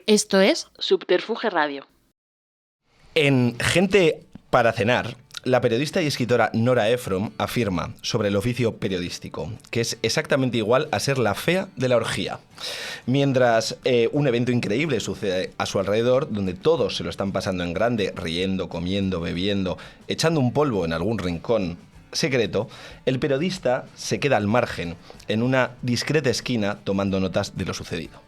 Esto es Subterfuge Radio. En Gente para cenar, la periodista y escritora Nora Ephron afirma sobre el oficio periodístico que es exactamente igual a ser la fea de la orgía. Mientras un evento increíble sucede a su alrededor, donde todos se lo están pasando en grande, riendo, comiendo, bebiendo, echando un polvo en algún rincón secreto, el periodista se queda al margen, en una discreta esquina, tomando notas de lo sucedido.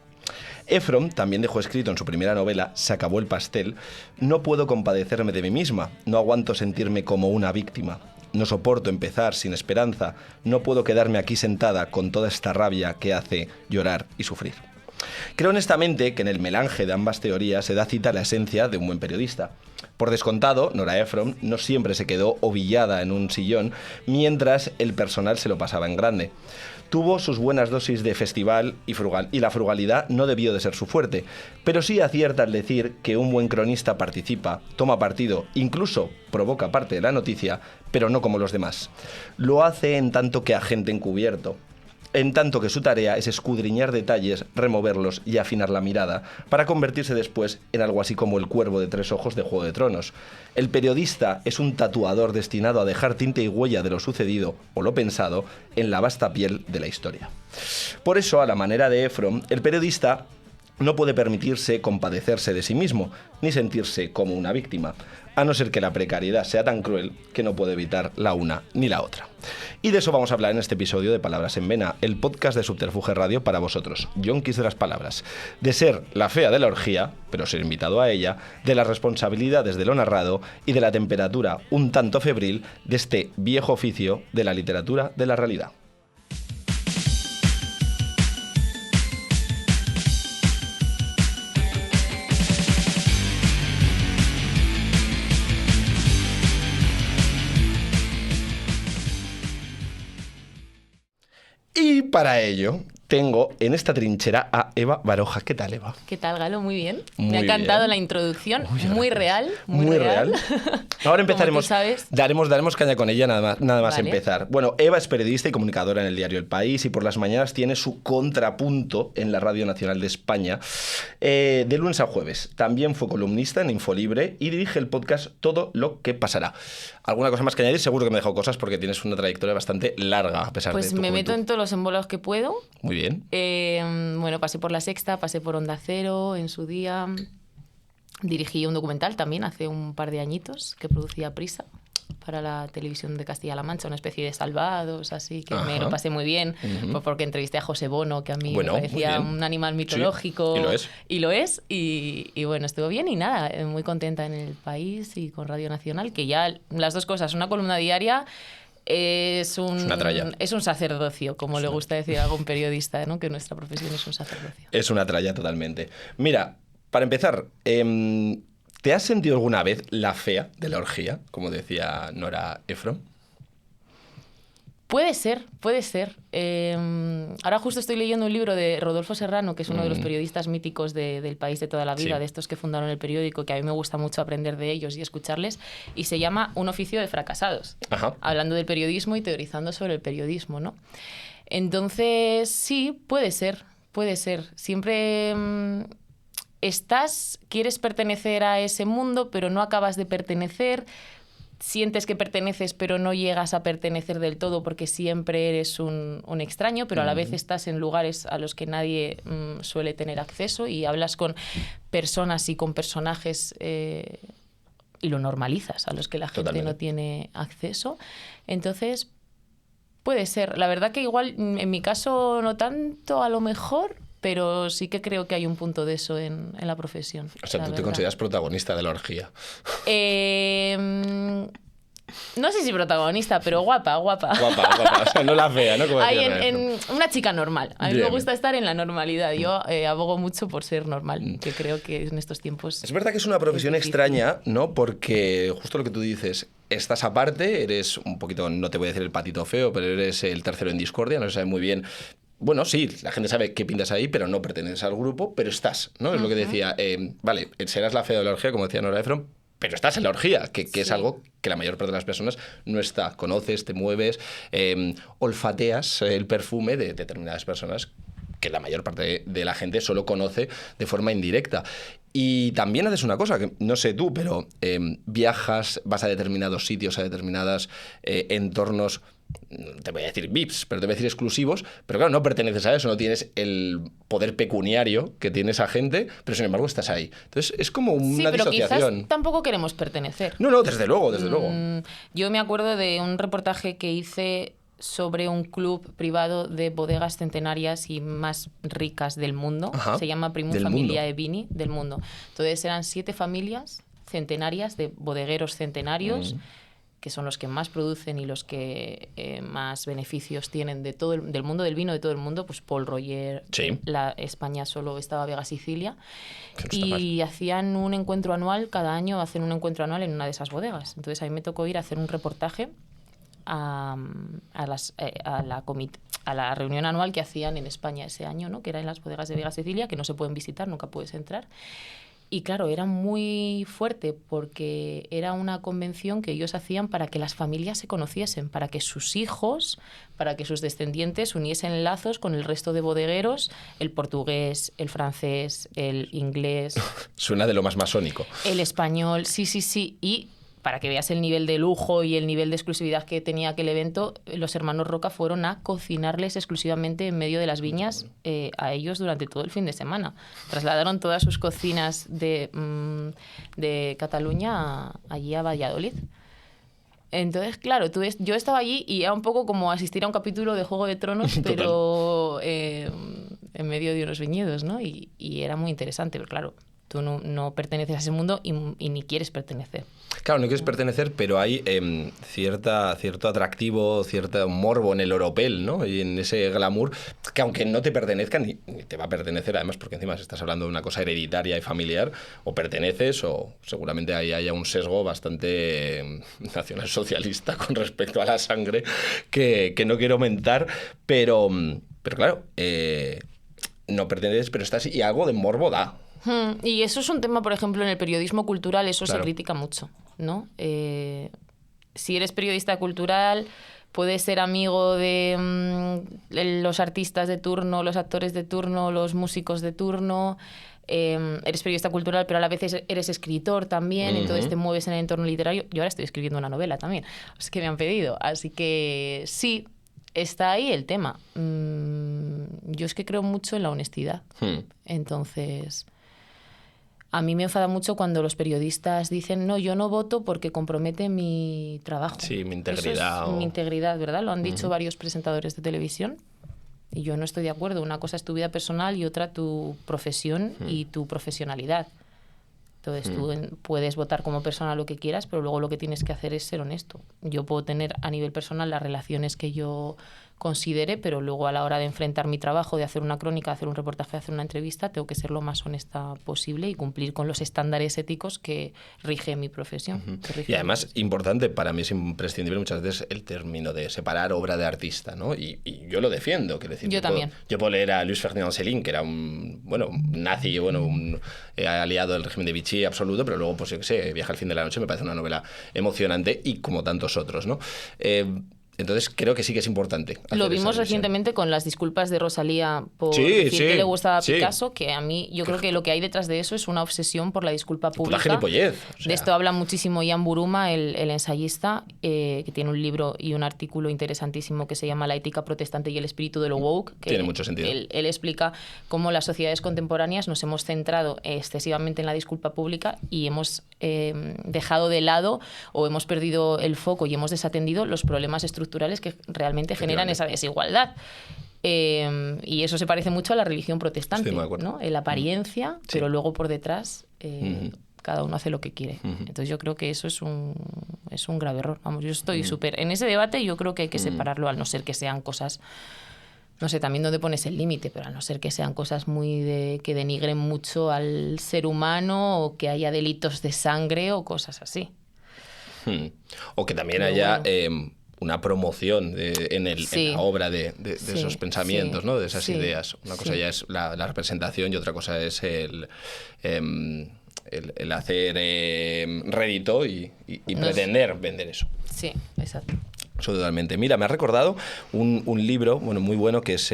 Ephron también dejó escrito en su primera novela, Se acabó el pastel: no puedo compadecerme de mí misma, no aguanto sentirme como una víctima, no soporto empezar sin esperanza, no puedo quedarme aquí sentada con toda esta rabia que hace llorar y sufrir. Creo honestamente que en el melange de ambas teorías se da cita a la esencia de un buen periodista. Por descontado, Nora Ephron no siempre se quedó ovillada en un sillón mientras el personal se lo pasaba en grande. Tuvo sus buenas dosis de festival y la frugalidad no debió de ser su fuerte, pero sí acierta al decir que un buen cronista participa, toma partido, incluso provoca parte de la noticia, pero no como los demás. Lo hace en tanto que agente encubierto, en tanto que su tarea es escudriñar detalles, removerlos y afinar la mirada, para convertirse después en algo así como el cuervo de tres ojos de Juego de Tronos. El periodista es un tatuador destinado a dejar tinta y huella de lo sucedido, o lo pensado, en la vasta piel de la historia. Por eso, a la manera de Ephron, el periodista no puede permitirse compadecerse de sí mismo, ni sentirse como una víctima, a no ser que la precariedad sea tan cruel que no puede evitar la una ni la otra. Y de eso vamos a hablar en este episodio de Palabras en Vena, el podcast de Subterfuge Radio para vosotros, yonkis de las palabras. De ser la fea de la orgía, pero ser invitado a ella, de las responsabilidades de lo narrado y de la temperatura un tanto febril de este viejo oficio de la literatura de la realidad. Y para ello tengo en esta trinchera a Eva Baroja. ¿Qué tal, Eva? ¿Qué tal, Galo? Muy bien. Muy Me ha encantado bien. la introducción, Uy, muy real. Muy real. Ahora empezaremos. Como tú sabes. Daremos caña con ella nada más Vale. empezar. Bueno, Eva es periodista y comunicadora en el diario El País y por las mañanas tiene su contrapunto en la Radio Nacional de España de lunes a jueves. También fue columnista en Infolibre y dirige el podcast Todo lo que pasará. ¿Alguna cosa más que añadir? Seguro que me dejo cosas porque tienes una trayectoria bastante larga a pesar de Pues tu me juventud. meto en todos los embolados que puedo. Muy bien. Bueno, pasé por La Sexta, pasé por Onda Cero en su día. Dirigí un documental también hace un par de añitos que producía Prisa para la televisión de Castilla-La Mancha, una especie de Salvados, así que me lo pasé muy bien, pues porque entrevisté a José Bono, que a mí Bueno, me parecía muy bien. un animal mitológico. Sí, y lo es. Y lo es, y bueno, estuvo bien y nada, muy contenta en El País y con Radio Nacional, que ya las dos cosas, una columna diaria es una tralla. Es un sacerdocio, como le gusta decir a algún periodista, ¿no? Que nuestra profesión es un sacerdocio. Es una tralla totalmente. Mira, para empezar, ¿te has sentido alguna vez la fea de la orgía, como decía Nora Ephron? Puede ser, puede ser. Ahora justo estoy leyendo un libro de Rodolfo Serrano, que es uno de los periodistas míticos del País de toda la vida, Sí. de estos que fundaron el periódico, que a mí me gusta mucho aprender de ellos y escucharles, y se llama Un oficio de fracasados, Ajá. hablando del periodismo y teorizando sobre el periodismo, ¿no? Entonces, sí, puede ser, puede ser. Siempre quieres pertenecer a ese mundo, pero no acabas de pertenecer. Sientes que perteneces, pero no llegas a pertenecer del todo porque siempre eres un extraño, pero a la vez estás en lugares a los que nadie suele tener acceso y hablas con personas y con personajes y lo normalizas, a los que la gente Totalmente. no tiene acceso. Entonces, puede ser. La verdad que igual, en mi caso, no tanto a lo mejor, pero sí que creo que hay un punto de eso en la profesión. O sea, la tú te verdad. consideras protagonista de la orgía. No sé si protagonista, pero guapa. Guapa. O sea, no la fea, ¿no? Como Hay decía Nora Ephron. una chica normal. A mí Bien. me gusta estar en la normalidad. Yo abogo mucho por ser normal, que creo que en estos tiempos... Es verdad que es una profesión difícil. extraña, ¿no? Porque justo lo que tú dices, estás aparte, eres un poquito, no te voy a decir el patito feo, pero eres el tercero en discordia, no se sabe muy bien. Bueno, sí, la gente sabe qué pintas ahí, pero no perteneces al grupo, pero estás, ¿no? Es lo que decía. Vale, serás la fea de la orgía, como decía Nora Ephron, pero estás en la orgía, que es Sí. algo que la mayor parte de las personas no está. Conoces, te mueves, olfateas el perfume de determinadas personas que la mayor parte de la gente solo conoce de forma indirecta. Y también haces una cosa, que no sé tú, pero viajas, vas a determinados sitios, a determinados entornos, te voy a decir VIPs, pero te voy a decir exclusivos, pero claro, no perteneces a eso, no tienes el poder pecuniario que tiene esa gente, pero sin embargo estás ahí. Entonces es como una pero disociación. Quizás tampoco queremos pertenecer. No, desde luego, desde luego. Yo me acuerdo de un reportaje que hice sobre un club privado de bodegas centenarias y más ricas del mundo. Ajá, se llama Primum del Familiae mundo. Vini, del mundo. Entonces eran 7 familias centenarias de bodegueros centenarios, que son los que más producen y los que más beneficios tienen de todo del mundo del vino, de todo el mundo. Pues Paul Roger, Sí. España solo estaba Vega Sicilia. Que no está Y mal. hacían un encuentro anual, cada año hacen un encuentro anual en una de esas bodegas. Entonces a mí me tocó ir a hacer un reportaje a la reunión anual que hacían en España ese año, ¿no? Que era en las bodegas de Vega Sicilia, que no se pueden visitar, nunca puedes entrar. Y claro, era muy fuerte porque era una convención que ellos hacían para que las familias se conociesen, para que sus hijos, para que sus descendientes uniesen lazos con el resto de bodegueros, el portugués, el francés, el inglés, Suena de lo más masónico. el español, sí. Y para que veas el nivel de lujo y el nivel de exclusividad que tenía aquel evento, los hermanos Roca fueron a cocinarles exclusivamente en medio de las viñas a ellos durante todo el fin de semana. Trasladaron todas sus cocinas de Cataluña allí a Valladolid. Entonces, claro, yo estaba allí y era un poco como asistir a un capítulo de Juego de Tronos, pero en medio de unos viñedos, ¿no? Y era muy interesante, pero claro, tú no perteneces a ese mundo y ni quieres pertenecer. Claro, no quieres pertenecer, pero hay cierto atractivo, cierto morbo en el oropel, ¿no? Y en ese glamour, que aunque no te pertenezca, ni te va a pertenecer, además, porque encima si estás hablando de una cosa hereditaria y familiar, o perteneces, o seguramente ahí haya un sesgo bastante nacionalsocialista con respecto a la sangre, que no quiero aumentar, pero claro, no perteneces, pero estás, y algo de morbo da. Y eso es un tema, por ejemplo, en el periodismo cultural, eso Claro. se critica mucho, ¿no? Si eres periodista cultural, puedes ser amigo de los artistas de turno, los actores de turno, los músicos de turno. Eres periodista cultural, pero a la vez eres escritor también, entonces te mueves en el entorno literario. Yo ahora estoy escribiendo una novela también, es que me han pedido. Así que sí, está ahí el tema. Yo es que creo mucho en la honestidad. Entonces, a mí me enfada mucho cuando los periodistas dicen, no, yo no voto porque compromete mi trabajo. Sí, mi integridad. Eso es mi integridad, ¿verdad? Lo han dicho varios presentadores de televisión y yo no estoy de acuerdo. Una cosa es tu vida personal y otra tu profesión y tu profesionalidad. Entonces tú puedes votar como persona lo que quieras, pero luego lo que tienes que hacer es ser honesto. Yo puedo tener a nivel personal las relaciones que yo considere, pero luego a la hora de enfrentar mi trabajo, de hacer una crónica, de hacer un reportaje, de hacer una entrevista, tengo que ser lo más honesta posible y cumplir con los estándares éticos que rige mi profesión. Y además, importante, para mí es imprescindible muchas veces el término de separar obra de artista, ¿no? Y yo lo defiendo, quiero decir. Yo también. Yo puedo leer a Luis Ferdinand Céline, que era un nazi, un aliado del régimen de Vichy absoluto, pero luego, pues yo qué sé, Viaje al fin de la noche me parece una novela emocionante y como tantos otros, ¿no? Entonces creo que sí que es importante. Lo vimos recientemente con las disculpas de Rosalía por Sí, decir sí, que le gustaba a sí. Picasso, que a mí yo creo que lo que hay detrás de eso es una obsesión por la disculpa Puta pública. gilipollez. O sea, De esto habla muchísimo Ian Buruma, el ensayista, que tiene un libro y un artículo interesantísimo que se llama La ética protestante y el espíritu de lo woke. Que tiene mucho sentido. Él explica cómo las sociedades contemporáneas nos hemos centrado excesivamente en la disculpa pública y hemos dejado de lado o hemos perdido el foco y hemos desatendido los problemas estructurales que realmente generan esa desigualdad. Y eso se parece mucho a la religión protestante, Estoy muy de acuerdo. ¿no? En la apariencia, Sí. pero luego por detrás cada uno hace lo que quiere. Entonces yo creo que eso es un grave error. Vamos, yo estoy súper... En ese debate yo creo que hay que separarlo, al no ser que sean cosas... No sé, también dónde pones el límite, pero a no ser que sean cosas que denigren mucho al ser humano o que haya delitos de sangre o cosas así. O que también Pero haya... bueno. Una promoción en la obra de Sí, esos pensamientos, sí, ¿no? De esas sí, ideas. Una cosa sí. ya es la representación y otra cosa es el hacer rédito y pretender vender eso. Sí, exacto. Eso totalmente. Mira, me ha recordado un libro muy bueno que es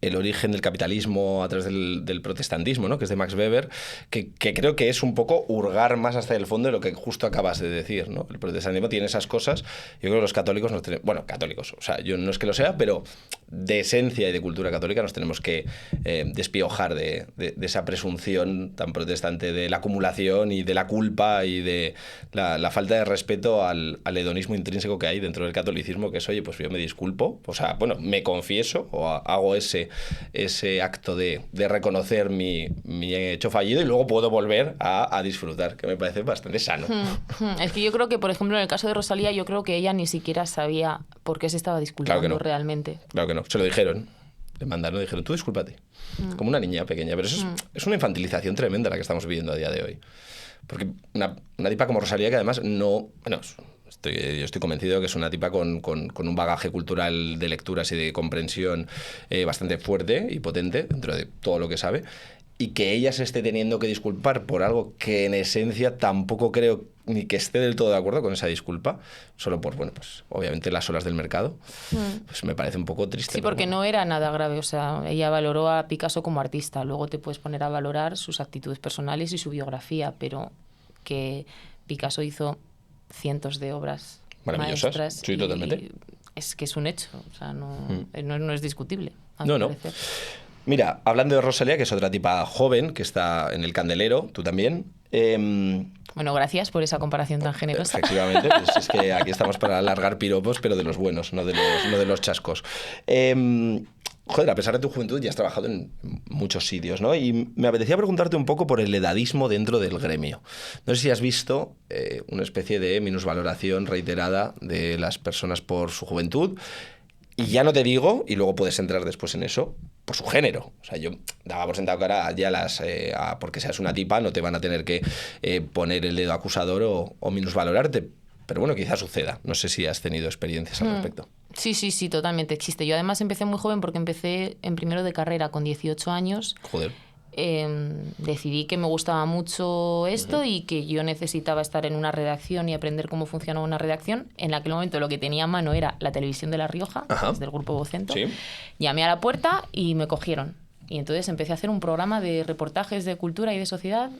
el origen del capitalismo a través del protestantismo, ¿no? Que es de Max Weber, que creo que es un poco hurgar más hasta el fondo de lo que justo acabas de decir, ¿no? El protestantismo tiene esas cosas. Yo creo que los católicos nos tenemos, bueno, católicos, o sea, yo no es que lo sea, pero de esencia y de cultura católica nos tenemos que despiojar de esa presunción tan protestante de la acumulación y de la culpa y de la falta de respeto al hedonismo intrínseco que hay dentro del catolicismo, que es, oye, pues yo me disculpo, o sea, bueno, me confieso o hago ese acto de reconocer mi hecho fallido y luego puedo volver a disfrutar, que me parece bastante sano. Es que yo creo que, por ejemplo, en el caso de Rosalía, yo creo que ella ni siquiera sabía por qué se estaba disculpando Claro que no. realmente. Claro que no, se lo dijeron. Le mandaron, dijeron, tú discúlpate. Como una niña pequeña. Pero eso es una infantilización tremenda la que estamos viviendo a día de hoy. Porque una tipa como Rosalía, que además no... Bueno, yo estoy convencido que es una tipa con un bagaje cultural de lecturas y de comprensión bastante fuerte y potente dentro de todo lo que sabe. Y que ella se esté teniendo que disculpar por algo que en esencia tampoco creo ni que esté del todo de acuerdo con esa disculpa, solo por, bueno, pues obviamente las olas del mercado, pues me parece un poco triste. Sí, porque no era nada grave, o sea, ella valoró a Picasso como artista, luego te puedes poner a valorar sus actitudes personales y su biografía, pero que Picasso hizo cientos de obras maravillosas, maestras, sí, totalmente. Es que es un hecho, o sea, no es discutible. No. Mira, hablando de Rosalía, que es otra tipa joven, que está en el candelero, tú también. Bueno, gracias por esa comparación tan generosa. Efectivamente, pues es que aquí estamos para alargar piropos, pero de los buenos, no de los chascos. Joder, a pesar de tu juventud ya has trabajado en muchos sitios, ¿no? Y me apetecía preguntarte un poco por el edadismo dentro del gremio. No sé si has visto una especie de minusvaloración reiterada de las personas por su juventud. Y ya no te digo, y luego puedes entrar después en eso, por su género. O sea, yo daba por sentado que ahora ya porque seas una tipa no te van a tener que poner el dedo acusador o minusvalorarte. Pero bueno, quizás suceda. No sé si has tenido experiencias al respecto. Sí, totalmente existe. Yo además empecé muy joven porque empecé en primero de carrera con 18 años. Joder. Decidí que me gustaba mucho esto y que yo necesitaba estar en una redacción y aprender cómo funcionaba una redacción. En aquel momento lo que tenía a mano era la televisión de La Rioja, desde el grupo Vocento. Sí. Llamé a la puerta y me cogieron. Y entonces empecé a hacer un programa de reportajes de cultura y de sociedad,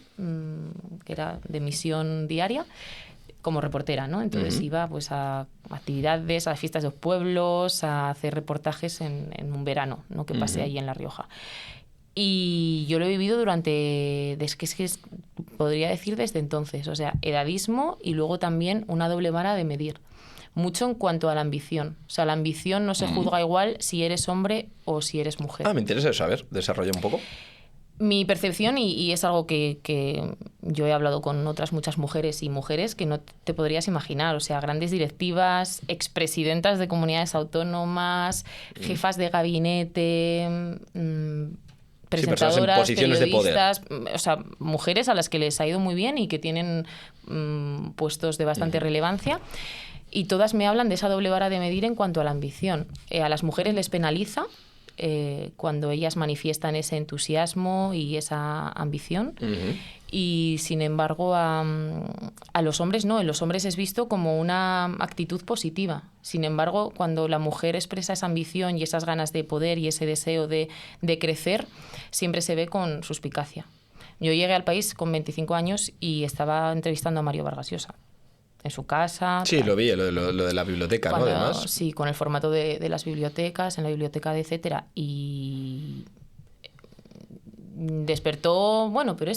que era de emisión diaria, como reportera, ¿no? Entonces iba pues a actividades, a fiestas de los pueblos, a hacer reportajes en un verano, ¿no? Que pasé allí en La Rioja. Y yo lo he vivido podría decir desde entonces, o sea, edadismo y luego también una doble vara de medir. Mucho en cuanto a la ambición. O sea, la ambición no se juzga igual si eres hombre o si eres mujer. Me interesa saber, desarrolla un poco. Mi percepción, y es algo que yo he hablado con otras muchas mujeres y mujeres que no te podrías imaginar, o sea, grandes directivas, expresidentas de comunidades autónomas, jefas de gabinete, presentadoras, en posiciones periodistas, de poder. O sea, mujeres a las que les ha ido muy bien y que tienen puestos de bastante relevancia. Y todas me hablan de esa doble vara de medir en cuanto a la ambición. A las mujeres les penaliza cuando ellas manifiestan ese entusiasmo y esa ambición. Y sin embargo a los hombres no, en los hombres es visto como una actitud positiva. Sin embargo, cuando la mujer expresa esa ambición y esas ganas de poder y ese deseo de crecer, siempre se ve con suspicacia. Yo llegué al país con 25 años y estaba entrevistando a Mario Vargas Llosa en su casa. Sí, lo vi, lo de la biblioteca, ¿no? Además. Sí, con el formato de las bibliotecas, en la biblioteca de etcétera. Y despertó, bueno, pero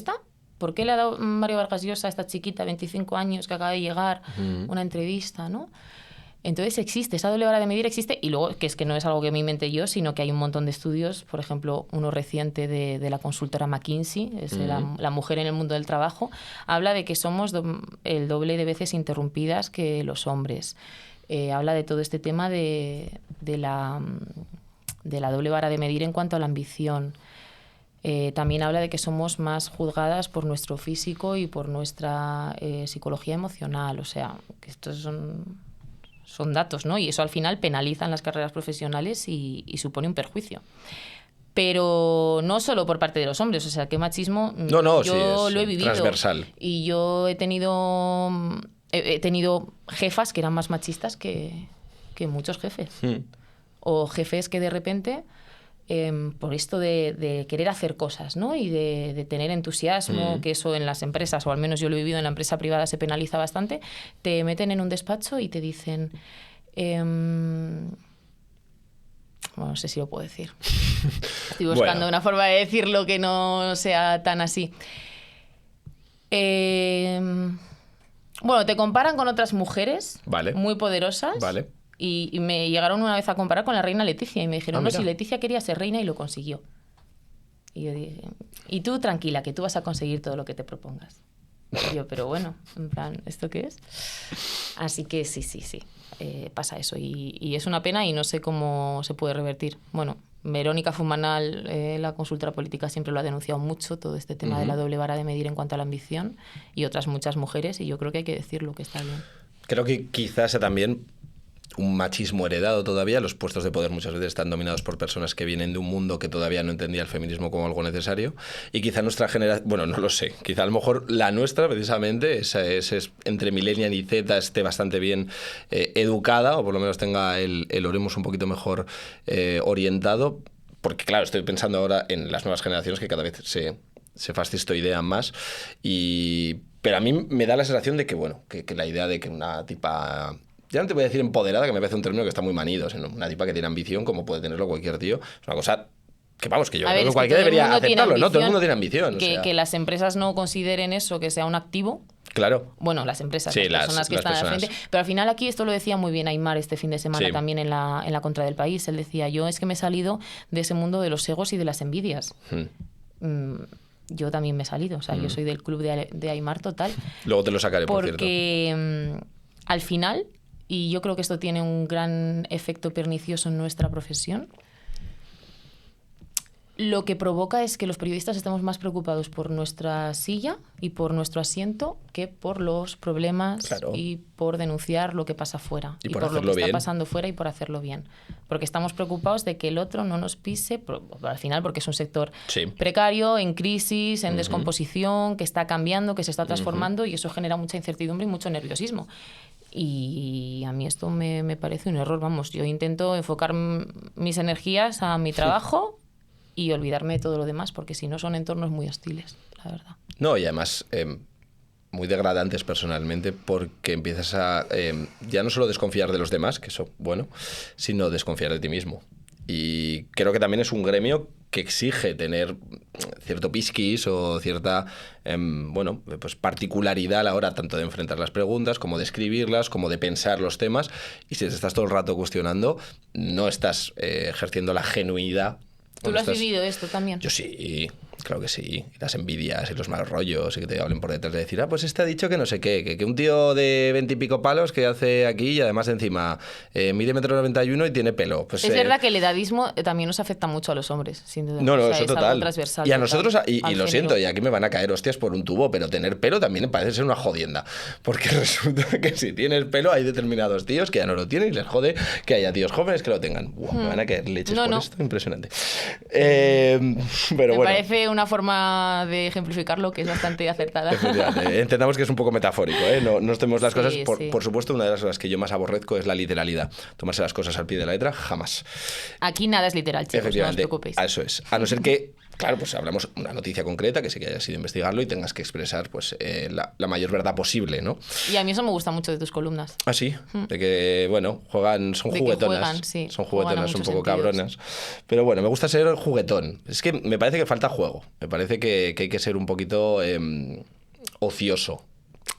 ¿por qué le ha dado Mario Vargas Llosa a esta chiquita, 25 años, que acaba de llegar, una entrevista, ¿no? Entonces existe, esa doble vara de medir existe, y luego que es que no es algo que me inventé yo, sino que hay un montón de estudios, por ejemplo, uno reciente de la consultora McKinsey, es la mujer en el mundo del trabajo, habla de que somos el doble de veces interrumpidas que los hombres. Habla de todo este tema de la doble vara de medir en cuanto a la ambición. También habla de que somos más juzgadas por nuestro físico y por nuestra psicología emocional, o sea, que estos son datos, ¿no? Y eso al final penaliza en las carreras profesionales y supone un perjuicio. Pero no solo por parte de los hombres, o sea, que machismo yo lo he vivido. Transversal. Y yo he tenido jefas que eran más machistas que muchos jefes. O jefes que de repente por esto de querer hacer cosas, ¿no? Y de tener entusiasmo, que eso en las empresas, o al menos yo lo he vivido en la empresa privada, se penaliza bastante. Te meten en un despacho y te dicen... bueno, no sé si lo puedo decir. Estoy buscando una forma de decirlo que no sea tan así. Bueno, te comparan con otras mujeres muy poderosas. Vale. Y me llegaron una vez a comparar con la reina Leticia y me dijeron, no, si Leticia quería ser reina y lo consiguió. Y yo dije, y tú tranquila, que tú vas a conseguir todo lo que te propongas. Y yo, pero bueno, en plan, ¿esto qué es? Así que sí, pasa eso. Y es una pena y no sé cómo se puede revertir. Bueno, Verónica Fumanal, la consultora política, siempre lo ha denunciado mucho, todo este tema de la doble vara de medir en cuanto a la ambición, y otras muchas mujeres, y yo creo que hay que decirlo, que está bien. Creo que quizás sea también un machismo heredado todavía. Los puestos de poder muchas veces están dominados por personas que vienen de un mundo que todavía no entendía el feminismo como algo necesario, y quizá nuestra generación, bueno, no lo sé, quizá a lo mejor la nuestra precisamente, es entre millennial y Z, esté bastante bien educada, o por lo menos tenga el oremos un poquito mejor orientado, porque claro, estoy pensando ahora en las nuevas generaciones que cada vez se fascistoidean más, pero a mí me da la sensación de que, bueno, que la idea de que una tipa... Ya no te voy a decir empoderada, que me parece un término que está muy manido, sino una tipa que tiene ambición, como puede tenerlo cualquier tío. Es una cosa que, vamos, que yo creo que cualquiera debería aceptarlo, ¿no? Todo el mundo tiene ambición. Que las empresas no consideren eso, que sea un activo. Claro. Bueno, las empresas, sí, las personas que están a la frente. Pero al final aquí esto lo decía muy bien Aimar este fin de semana también en la Contra del País. Él decía, yo es que me he salido de ese mundo de los egos y de las envidias. Yo también me he salido. O sea, yo soy del club de Aimar total. Luego te lo sacaré, por cierto. Porque al final... Y yo creo que esto tiene un gran efecto pernicioso en nuestra profesión. Lo que provoca es que los periodistas estemos más preocupados por nuestra silla y por nuestro asiento que por los problemas y por denunciar lo que pasa fuera. Y por lo que está pasando fuera y por hacerlo bien. Porque estamos preocupados de que el otro no nos pise, al final porque es un sector precario, en crisis, en descomposición, que está cambiando, que se está transformando, y eso genera mucha incertidumbre y mucho nerviosismo. Y a mí esto me parece un error. Vamos, yo intento enfocar mis energías a mi trabajo y olvidarme de todo lo demás, porque si no son entornos muy hostiles, la verdad. No, y además muy degradantes personalmente, porque empiezas a ya no solo desconfiar de los demás, que eso, bueno, sino desconfiar de ti mismo. Y creo que también es un gremio que exige tener cierto pisquis o cierta bueno, pues particularidad a la hora tanto de enfrentar las preguntas, como de escribirlas, como de pensar los temas. Y si te estás todo el rato cuestionando, no estás ejerciendo la genuidad. ¿Tú lo has vivido esto también? Yo sí, claro que sí. Y las envidias y los malos rollos, y que te hablen por detrás de decir, pues este ha dicho que no sé qué, que un tío de 20 y pico palos que hace aquí, y además encima mide 1,91 m y tiene pelo. Pues, es verdad que el edadismo también nos afecta mucho a los hombres, sin duda. No, o sea, eso es total. Algo transversal. Y a nosotros, y lo siento, y aquí me van a caer hostias por un tubo, pero tener pelo también me parece ser una jodienda. Porque resulta que si tienes pelo hay determinados tíos que ya no lo tienen y les jode que haya tíos jóvenes que lo tengan. Me van a caer leches por esto, impresionante. Pero me parece una forma de ejemplificarlo que es bastante acertada. Entendamos que es un poco metafórico, ¿eh? No estemos las cosas... Por supuesto, una de las cosas que yo más aborrezco es la literalidad. Tomarse las cosas al pie de la letra, jamás. Aquí nada es literal, chicos, no os preocupéis. Eso es. A no ser que, claro, pues hablamos una noticia concreta, que sí que hayas ido a investigarlo y tengas que expresar pues la mayor verdad posible, ¿no? Y a mí eso me gusta mucho de tus columnas. Ah, sí, de que, bueno, son juguetonas. Son juguetonas, un poco cabronas. Pero bueno, me gusta ser juguetón. Es que me parece que falta juego. Me parece que hay que ser un poquito ocioso.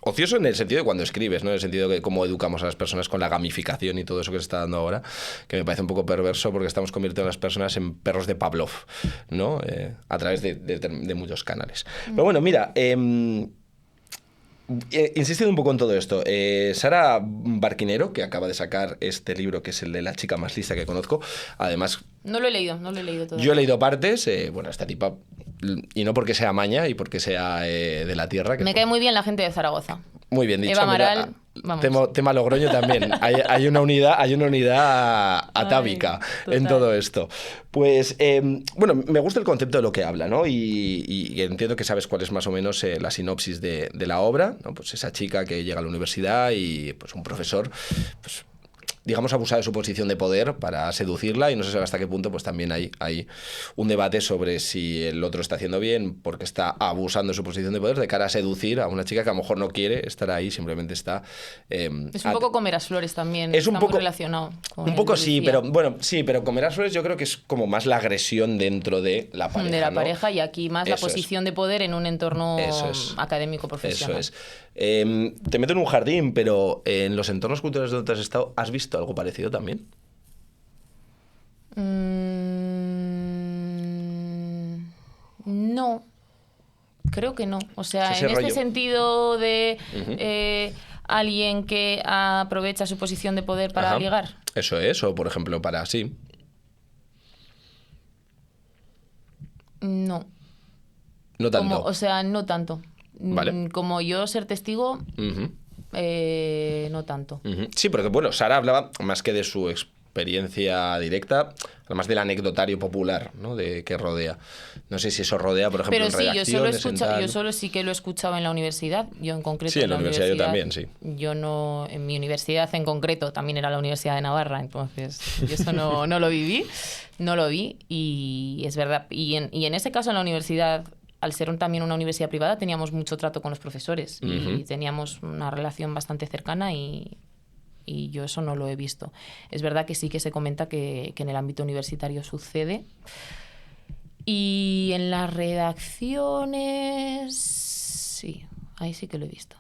Ocioso en el sentido de cuando escribes, ¿no? En el sentido de cómo educamos a las personas con la gamificación y todo eso que se está dando ahora, que me parece un poco perverso porque estamos convirtiendo a las personas en perros de Pavlov, ¿no? A través de muchos canales. Pero bueno, mira... insistiendo un poco en todo esto, Sara Barquinero, que acaba de sacar este libro que es el de la chica más lista que conozco, además... No lo he leído todo. Yo he leído partes, bueno, esta tipa, y no porque sea maña y porque sea de la tierra. Me cae muy bien la gente de Zaragoza. Muy bien dicho. Eva Amaral, vamos. Tema Logroño también. hay una unidad atávica en todo esto. Pues, bueno, me gusta el concepto de lo que habla, ¿no? Y entiendo que sabes cuál es más o menos la sinopsis de la obra, ¿no? Pues esa chica que llega a la universidad y pues un profesor, pues digamos, abusar de su posición de poder para seducirla, y no sé hasta qué punto pues también hay un debate sobre si el otro está haciendo bien porque está abusando de su posición de poder de cara a seducir a una chica que a lo mejor no quiere estar ahí, simplemente está... es un poco comer las flores también, es un está poco, muy relacionado con un poco el sí, policía. pero bueno, sí, pero comer las flores yo creo que es como más la agresión dentro de la pareja, De la ¿no? pareja, y aquí más la Eso es. posición de poder en un entorno Eso es. académico profesional. Eso es. Te meto en un jardín, pero en los entornos culturales donde has estado, ¿has visto algo parecido también? No, creo que no. O sea, Ese en este rollo. sentido de Ujú. alguien que aprovecha su posición de poder para Ajá. ligar. Eso es, o por ejemplo para sí. No. No tanto. O sea, no tanto. Vale. Como yo ser testigo, Ujú. no tanto. Ujú. Sí, porque bueno, Sara hablaba más que de su experiencia directa, además del anecdotario popular, ¿no? De que rodea. No sé si eso rodea, por ejemplo, Pero en sí, redacciones, en tal. yo solo sí que lo he escuchado en la universidad. Yo en concreto Sí, en la universidad yo también, sí. Yo no, en mi universidad en concreto, también era la Universidad de Navarra, entonces yo eso no lo viví, no lo vi, y es verdad. Y en ese caso en la universidad, al ser también una universidad privada, teníamos mucho trato con los profesores y teníamos una relación bastante cercana, y yo eso no lo he visto. Es verdad que sí que se comenta que en el ámbito universitario sucede. Y en las redacciones, sí, ahí sí que lo he visto.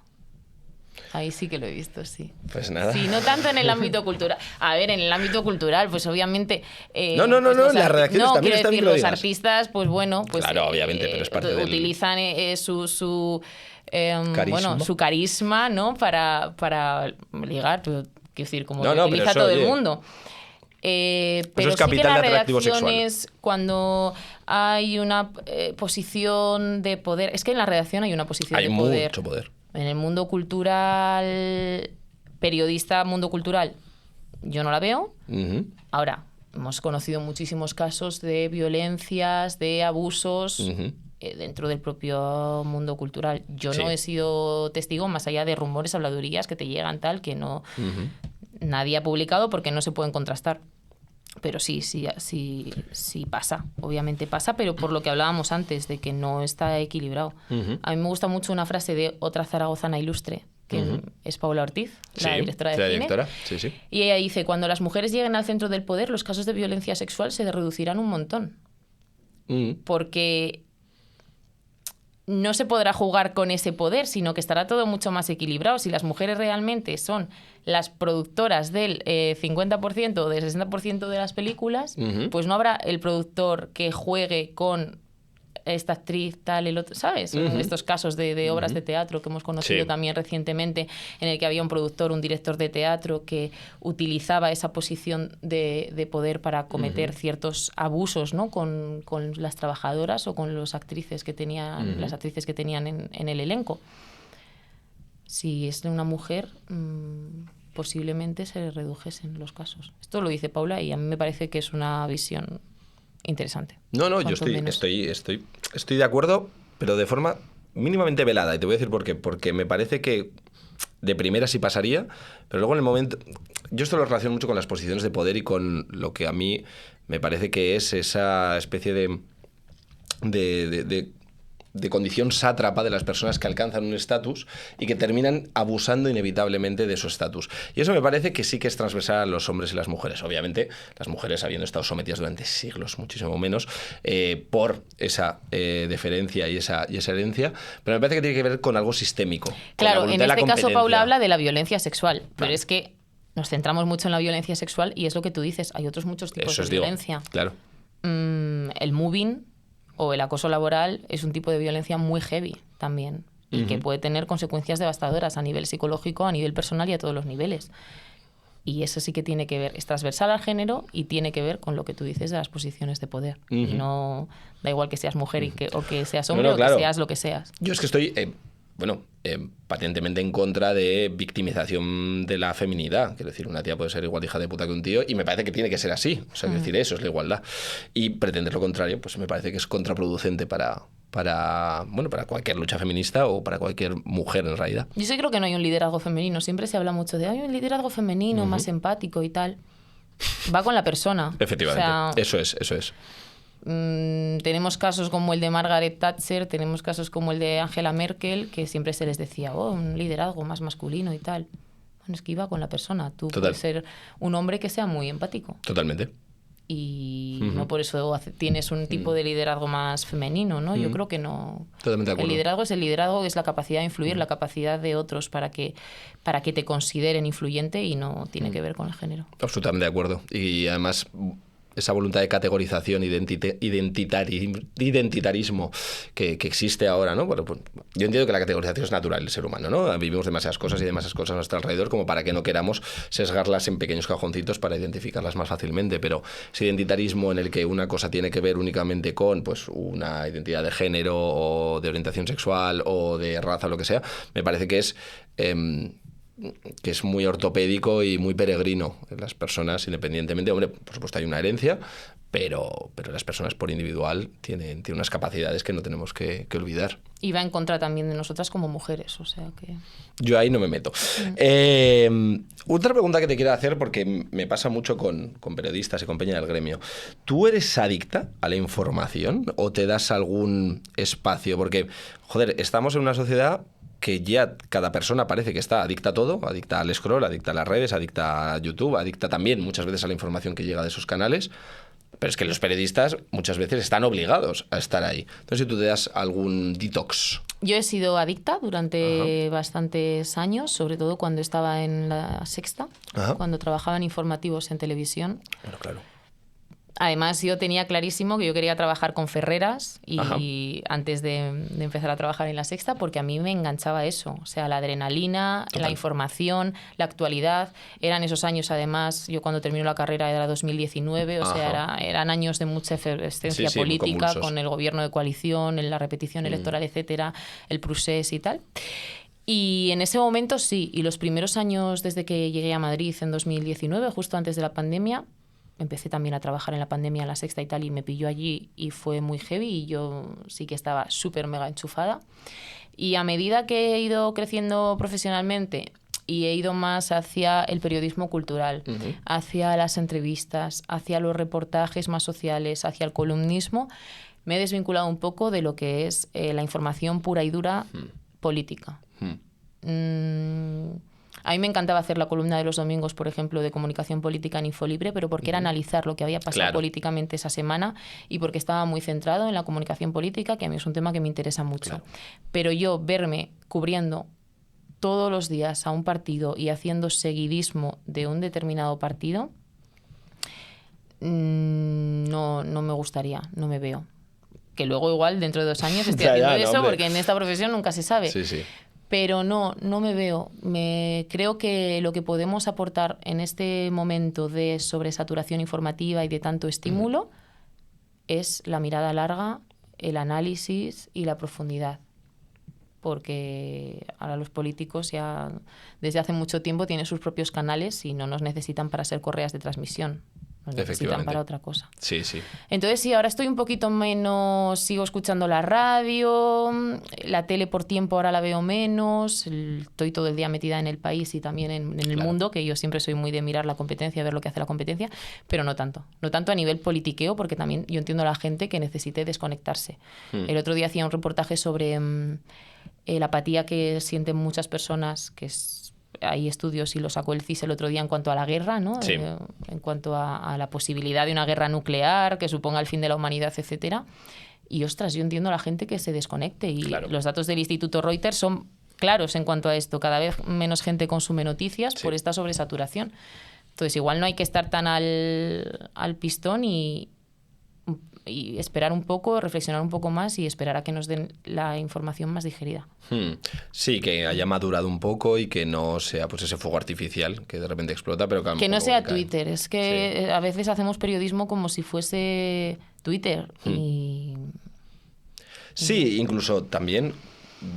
Ahí sí que lo he visto, sí. Pues nada. Sí, no tanto en el ámbito cultural. A ver, en el ámbito cultural, pues obviamente... No, las redacciones también están bien que lo los digas. artistas, pues bueno, pues Claro, obviamente, pero es parte del... utilizan su carisma. su carisma, ¿no? Para ligar, pero, quiero decir, como No, lo no, utiliza pero eso, todo el oye, mundo. Pero es sí que capital en las de atractivo sexual. redacciones, cuando hay una posición de poder... Es que en la redacción hay una posición Hay de poder. mucho poder. En el mundo cultural, periodista, mundo cultural, yo no la veo. Ujú. Ahora, hemos conocido muchísimos casos de violencias, de abusos Ujú. dentro del propio mundo cultural. Yo Sí. no he sido testigo, más allá de rumores, habladurías que te llegan tal, que no nadie ha publicado porque no se pueden contrastar. Pero sí pasa, obviamente pasa, pero por lo que hablábamos antes, de que no está equilibrado. A mí me gusta mucho una frase de otra zaragozana ilustre, que es Paula Ortiz, la Sí, directora de la cine. directora, sí, sí. Y ella dice, cuando las mujeres lleguen al centro del poder, los casos de violencia sexual se reducirán un montón. Porque no se podrá jugar con ese poder, sino que estará todo mucho más equilibrado. Si las mujeres realmente son las productoras del 50% o del 60% de las películas, pues no habrá el productor que juegue con esta actriz, tal, el otro, ¿sabes? Estos casos de obras de teatro que hemos conocido también recientemente, en el que había un productor, un director de teatro que utilizaba esa posición de poder para cometer ciertos abusos, ¿no? Con las trabajadoras o con las actrices que tenían, las actrices que tenían en el elenco. Si es de una mujer, posiblemente se redujesen los casos. Esto lo dice Paula y a mí me parece que es una visión interesante. No, yo estoy de acuerdo, pero de forma mínimamente velada. Y te voy a decir por qué. Porque me parece que de primera sí pasaría, pero luego en el momento... Yo esto lo relaciono mucho con las posiciones de poder y con lo que a mí me parece que es esa especie de condición sátrapa de las personas que alcanzan un estatus y que terminan abusando inevitablemente de su estatus. Y eso me parece que sí que es transversal a los hombres y las mujeres. Obviamente, las mujeres habiendo estado sometidas durante siglos, muchísimo menos, por esa deferencia y esa herencia, pero me parece que tiene que ver con algo sistémico. Claro, en este caso Paula habla de la violencia sexual, Claro. pero es que nos centramos mucho en la violencia sexual y es lo que tú dices, hay otros muchos tipos Eso de os digo, violencia. claro. El moving o el acoso laboral es un tipo de violencia muy heavy también y que puede tener consecuencias devastadoras a nivel psicológico, a nivel personal y a todos los niveles. Y eso sí que tiene que ver, es transversal al género y tiene que ver con lo que tú dices de las posiciones de poder. Y no da igual que seas mujer o que seas hombre claro. o que seas lo que seas. Yo es que estoy, patentemente en contra de victimización de la feminidad. Quiero decir, una tía puede ser igual de hija de puta que un tío y me parece que tiene que ser así. O sea, quiero decir, eso es la igualdad. Y pretender lo contrario, pues me parece que es contraproducente para para cualquier lucha feminista o para cualquier mujer en realidad. Yo sí creo que no hay un liderazgo femenino. Siempre se habla mucho de hay un liderazgo femenino más empático y tal. Va con la persona. Efectivamente, O sea, eso es. Tenemos casos como el de Margaret Thatcher, tenemos casos como el de Angela Merkel, que siempre se les decía, un liderazgo más masculino y tal. Bueno, es que iba con la persona. Tú puedes ser un hombre que sea muy empático. Totalmente. Y no por eso tienes un tipo de liderazgo más femenino, ¿no? Yo creo que no. Totalmente de acuerdo. El liderazgo es el liderazgo, es la capacidad de influir, la capacidad de otros para que te consideren influyente y no tiene que ver con el género. Absolutamente de acuerdo. Y además esa voluntad de categorización, identitarismo que existe ahora, ¿no? Bueno, pues, yo entiendo que la categorización es natural del ser humano, ¿no? Vivimos demasiadas cosas y demasiadas cosas a nuestro alrededor como para que no queramos sesgarlas en pequeños cajoncitos para identificarlas más fácilmente, pero ese identitarismo en el que una cosa tiene que ver únicamente con pues una identidad de género o de orientación sexual o de raza o lo que sea, me parece que es muy ortopédico y muy peregrino en las personas independientemente. Hombre, por supuesto hay una herencia, pero las personas por individual tienen unas capacidades que no tenemos que olvidar. Y va en contra también de nosotras como mujeres, o sea que... Yo ahí no me meto. Otra pregunta que te quiero hacer, porque me pasa mucho con periodistas y con peña del gremio. ¿Tú eres adicta a la información o te das algún espacio? Porque, joder, estamos en una sociedad que ya cada persona parece que está adicta a todo, adicta al scroll, adicta a las redes, adicta a YouTube, adicta también muchas veces a la información que llega de esos canales, pero es que los periodistas muchas veces están obligados a estar ahí. Entonces, si tú te das algún detox. Yo he sido adicta durante bastantes años, sobre todo cuando estaba en La Sexta, cuando trabajaba en informativos en televisión. Bueno, claro. Además, yo tenía clarísimo que yo quería trabajar con Ferreras antes de empezar a trabajar en La Sexta, porque a mí me enganchaba eso. O sea, la adrenalina, la información, la actualidad. Eran esos años, además, yo cuando terminó la carrera era 2019, o sea, eran años de mucha efervescencia política con el gobierno de coalición, en la repetición electoral, etcétera, el procés y tal. Y en ese momento sí, y los primeros años desde que llegué a Madrid en 2019, justo antes de la pandemia, empecé también a trabajar en la pandemia en La Sexta y tal, y me pilló allí y fue muy heavy y yo sí que estaba súper mega enchufada. Y a medida que he ido creciendo profesionalmente y he ido más hacia el periodismo cultural, hacia las entrevistas, hacia los reportajes más sociales, hacia el columnismo, me he desvinculado un poco de lo que es la información pura y dura política. A mí me encantaba hacer la columna de los domingos, por ejemplo, de comunicación política en Infolibre, pero porque era analizar lo que había pasado políticamente esa semana y porque estaba muy centrado en la comunicación política, que a mí es un tema que me interesa mucho. Claro. Pero yo verme cubriendo todos los días a un partido y haciendo seguidismo de un determinado partido, no me gustaría, no me veo. Que luego igual dentro de 2 años estoy haciendo eso, porque en esta profesión nunca se sabe. Sí, sí. Pero no me veo. Creo que lo que podemos aportar en este momento de sobresaturación informativa y de tanto estímulo es la mirada larga, el análisis y la profundidad. Porque ahora los políticos ya desde hace mucho tiempo tienen sus propios canales y no nos necesitan para ser correas de transmisión. Nos necesitan para otra cosa. Sí, sí. Entonces sí, ahora estoy un poquito menos, sigo escuchando la radio, la tele por tiempo ahora la veo menos, estoy todo el día metida en El País y también en el mundo, que yo siempre soy muy de mirar la competencia, ver lo que hace la competencia, pero no tanto a nivel politiqueo, porque también yo entiendo a la gente que necesite desconectarse. El otro día hacía un reportaje sobre la apatía que sienten muchas personas, que hay estudios y lo sacó el CIS el otro día en cuanto a la guerra, ¿no? Sí. En cuanto a la posibilidad de una guerra nuclear que suponga el fin de la humanidad, etcétera. Y ostras, yo entiendo a la gente que se desconecte y los datos del Instituto Reuters son claros en cuanto a esto. Cada vez menos gente consume noticias por esta sobresaturación. Entonces igual no hay que estar tan al pistón y esperar un poco, reflexionar un poco más y esperar a que nos den la información más digerida. Sí, que haya madurado un poco y que no sea pues ese fuego artificial que de repente explota, pero que no sea Twitter. Es que a veces hacemos periodismo como si fuese Twitter. Sí, incluso también,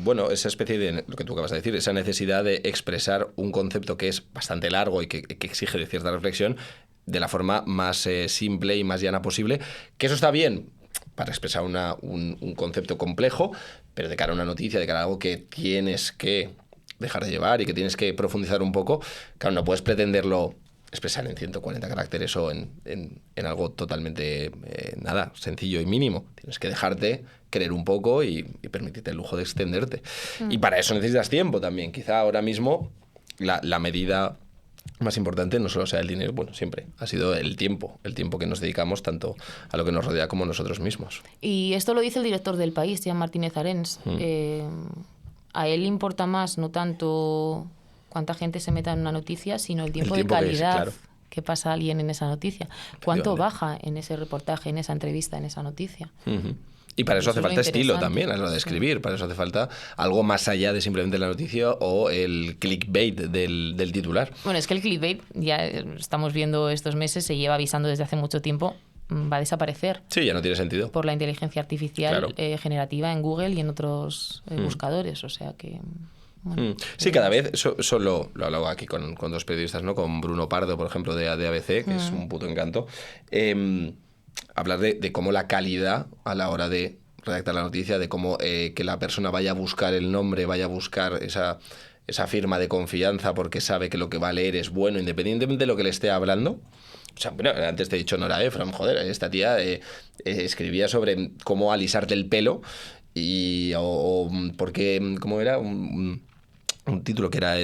bueno, esa especie de, lo que tú acabas de decir, esa necesidad de expresar un concepto que es bastante largo y que exige de cierta reflexión de la forma más simple y más llana posible, que eso está bien para expresar un concepto complejo, pero de cara a una noticia, de cara a algo que tienes que dejar de llevar y que tienes que profundizar un poco, claro, no puedes pretenderlo expresar en 140 caracteres o en algo totalmente, sencillo y mínimo. Tienes que dejarte creer un poco y permitirte el lujo de extenderte. Y para eso necesitas tiempo también. Quizá ahora mismo la medida más importante no solo sea el dinero, bueno, siempre ha sido el tiempo que nos dedicamos tanto a lo que nos rodea como a nosotros mismos. Y esto lo dice el director del País, Jean Martínez Arens. A él le importa más, no tanto cuánta gente se meta en una noticia, sino el tiempo de calidad que pasa alguien en esa noticia. Cuánto baja en ese reportaje, en esa entrevista, en esa noticia. Y para eso hace falta estilo también a la hora de escribir. Para eso hace falta algo más allá de simplemente la noticia o el clickbait del titular. Bueno, es que el clickbait, ya estamos viendo estos meses, se lleva avisando desde hace mucho tiempo, va a desaparecer. Sí, ya no tiene sentido. Por la inteligencia artificial generativa en Google y en otros buscadores. O sea que... Bueno, sí, cada vez, eso lo hablaba aquí con dos periodistas, ¿no? Con Bruno Pardo, por ejemplo, de ABC, que es un puto encanto. Hablar de cómo la calidad a la hora de redactar la noticia, de cómo que la persona vaya a buscar el nombre, vaya a buscar esa firma de confianza porque sabe que lo que va a leer es bueno, independientemente de lo que le esté hablando. O sea, bueno, antes te he dicho Nora Ephron, joder, esta tía escribía sobre cómo alisarte el pelo o porque, ¿cómo era? Un título que era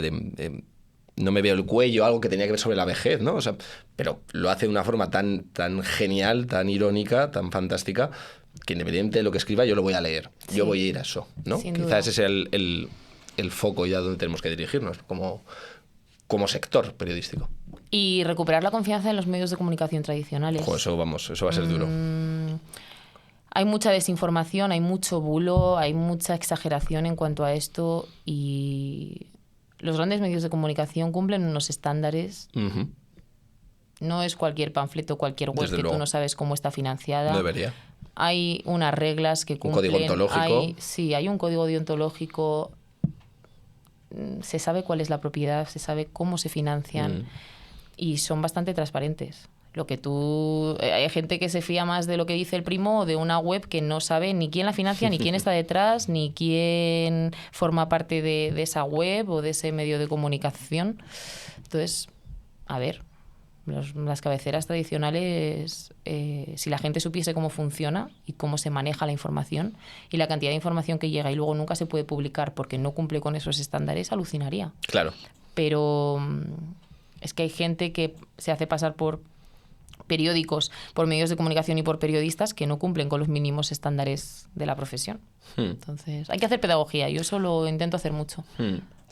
no me veo el cuello, algo que tenía que ver sobre la vejez, ¿no? O sea, pero lo hace de una forma tan genial, tan irónica, tan fantástica, que independientemente de lo que escriba, yo lo voy a leer. Sí. Yo voy a ir a eso, ¿no? Quizás ese sea el foco ya donde tenemos que dirigirnos, como sector periodístico. Y recuperar la confianza en los medios de comunicación tradicionales. Eso va a ser duro. Hay mucha desinformación, hay mucho bulo, hay mucha exageración en cuanto a esto y los grandes medios de comunicación cumplen unos estándares. No es cualquier panfleto, cualquier web que tú no sabes cómo está financiada. Debería. Hay unas reglas que cumplen. Un código ontológico. Sí, hay un código deontológico. Se sabe cuál es la propiedad, se sabe cómo se financian y son bastante transparentes. Lo que hay gente que se fía más de lo que dice el primo o de una web que no sabe ni quién la financia, ni quién está detrás, ni quién forma parte de esa web o de ese medio de comunicación. Entonces, a ver, las cabeceras tradicionales, si la gente supiese cómo funciona y cómo se maneja la información y la cantidad de información que llega y luego nunca se puede publicar porque no cumple con esos estándares, alucinaría. Claro. Pero es que hay gente que se hace pasar por periódicos, por medios de comunicación y por periodistas que no cumplen con los mínimos estándares de la profesión. Entonces, hay que hacer pedagogía. Yo eso lo intento hacer mucho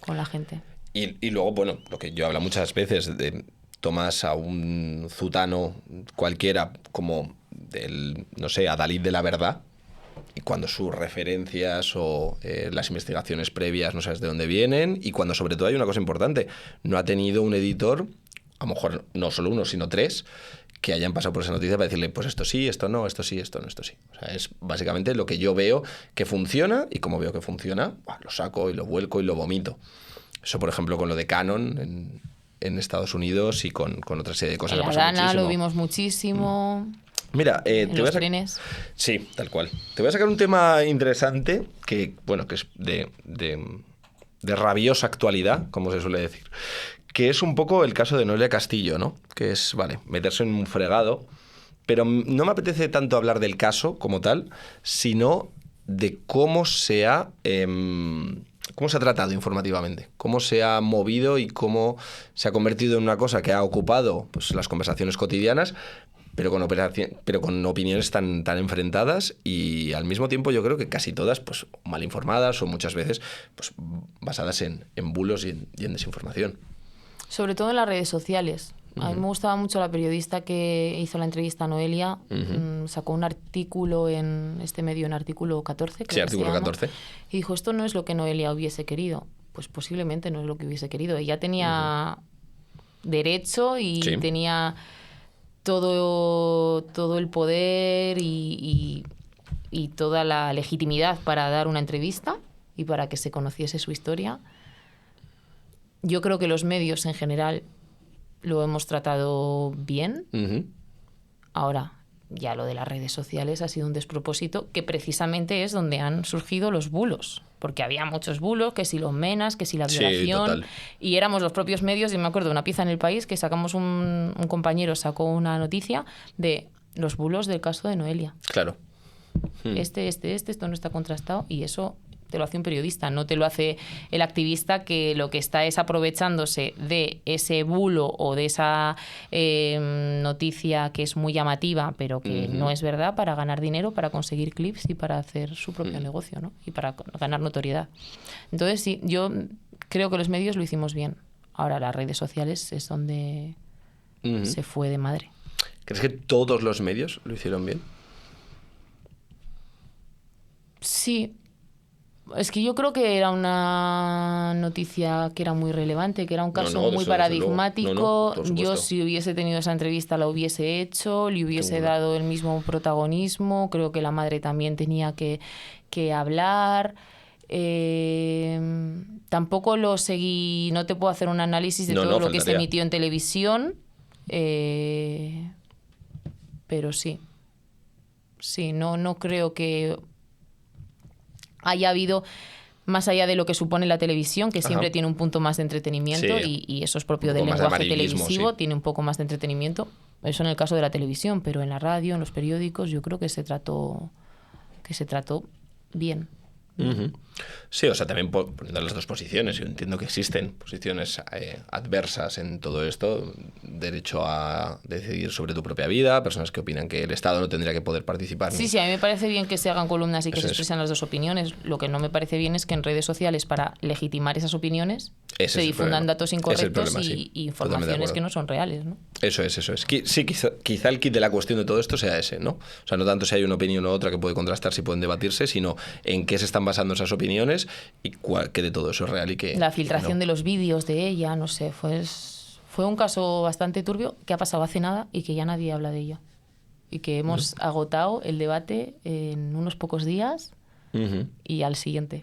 con la gente. Y luego, bueno, lo que yo hablo muchas veces, tomas a un zutano cualquiera como no sé, a Dalí de la verdad, y cuando sus referencias o las investigaciones previas no sabes de dónde vienen, y cuando sobre todo hay una cosa importante, no ha tenido un editor, a lo mejor no solo uno, sino 3, que hayan pasado por esa noticia para decirle, pues esto sí, esto no, esto sí, esto no, esto sí. O sea, es básicamente lo que yo veo que funciona, y como veo que funciona, lo saco y lo vuelco y lo vomito. Eso, por ejemplo, con lo de Canon en Estados Unidos y con otra serie de cosas. En la Dana lo vimos muchísimo. Mira, te voy a trenes. Sí, tal cual. Te voy a sacar un tema interesante que, bueno, que es de rabiosa actualidad, como se suele decir, que es un poco el caso de Noelia Castillo, ¿no? Que es, meterse en un fregado, pero no me apetece tanto hablar del caso como tal, sino de cómo se ha tratado informativamente, cómo se ha movido y cómo se ha convertido en una cosa que ha ocupado pues, las conversaciones cotidianas, pero con opiniones tan enfrentadas y al mismo tiempo yo creo que casi todas pues, mal informadas o muchas veces pues, basadas en bulos y en desinformación. Sobre todo en las redes sociales. A mí me gustaba mucho la periodista que hizo la entrevista a Noelia. Sacó un artículo en este medio, en Artículo 14. Sí, Artículo 14. Y dijo, esto no es lo que Noelia hubiese querido. Pues posiblemente no es lo que hubiese querido. Ella tenía derecho y tenía todo el poder y toda la legitimidad para dar una entrevista y para que se conociese su historia. Yo creo que los medios en general lo hemos tratado bien. Ahora, ya lo de las redes sociales ha sido un despropósito, que precisamente es donde han surgido los bulos. Porque había muchos bulos, que si los menas, que si la violación. Total. Y éramos los propios medios. Y me acuerdo de una pieza en El País que sacamos un compañero sacó una noticia de los bulos del caso de Noelia. Claro. Esto no está contrastado, y eso te lo hace un periodista, no te lo hace el activista, que lo que está es aprovechándose de ese bulo o de esa noticia que es muy llamativa, pero que no es verdad, para ganar dinero, para conseguir clips y para hacer su propio negocio, ¿no? Y para ganar notoriedad. Entonces, sí, yo creo que los medios lo hicimos bien. Ahora las redes sociales es donde se fue de madre. ¿Crees que todos los medios lo hicieron bien? Sí. Es que yo creo que era una noticia que era muy relevante, que era un caso muy paradigmático. Yo, si hubiese tenido esa entrevista, la hubiese hecho, le hubiese dado el mismo protagonismo. Creo que la madre también tenía que hablar. Tampoco lo seguí, no te puedo hacer un análisis de todo lo que se emitió en televisión, pero sí. Sí, no creo que haya habido, más allá de lo que supone la televisión, que siempre tiene un punto más de entretenimiento, y eso es propio del lenguaje televisivo, tiene un poco más de entretenimiento. Eso en el caso de la televisión, pero en la radio, en los periódicos, yo creo que se trató bien. Sí, o sea, también poniendo las dos posiciones. Yo entiendo que existen posiciones adversas en todo esto. Derecho a decidir sobre tu propia vida, personas que opinan que el Estado no tendría que poder participar. Sí, a mí me parece bien que se hagan columnas y que se expresen las dos opiniones. Lo que no me parece bien es que en redes sociales, para legitimar esas opiniones, se difundan datos incorrectos y informaciones que no son reales, ¿no? Eso es. Sí, quizá el kit de la cuestión de todo esto sea ese, ¿no? O sea, no tanto si hay una opinión u otra que puede contrastar, si pueden debatirse, sino en qué se están basando esas opiniones y qué de todo eso es real y qué... La filtración de los vídeos de ella, no sé, fue un caso bastante turbio que ha pasado hace nada y que ya nadie habla de ello. Y que hemos agotado el debate en unos pocos días y a la siguiente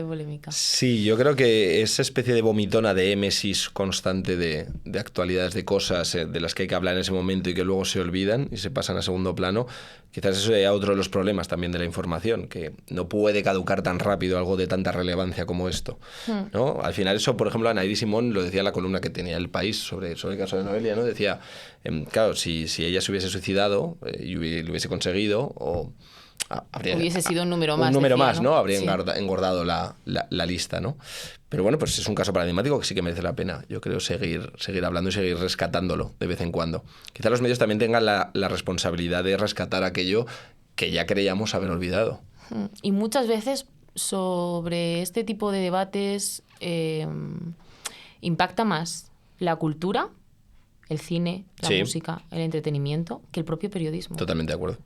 polémica. Sí, yo creo que esa especie de vomitona de émesis constante de actualidades, de cosas de las que hay que hablar en ese momento y que luego se olvidan y se pasan a segundo plano, quizás eso sea otro de los problemas también de la información, que no puede caducar tan rápido algo de tanta relevancia como esto, ¿no? Al final eso, por ejemplo, Anaïdi Simón lo decía en la columna que tenía El País sobre el caso de Noelia, ¿no? Decía, claro, si ella se hubiese suicidado y lo hubiese conseguido, hubiese sido un número más. Un número más, ¿no? Habría engordado la lista, ¿no? Pero bueno, pues es un caso paradigmático que sí que merece la pena, yo creo, seguir hablando y seguir rescatándolo de vez en cuando. Quizá los medios también tengan la responsabilidad de rescatar aquello que ya creíamos haber olvidado. Y muchas veces sobre este tipo de debates impacta más la cultura, el cine, la música, el entretenimiento, que el propio periodismo. Totalmente de acuerdo.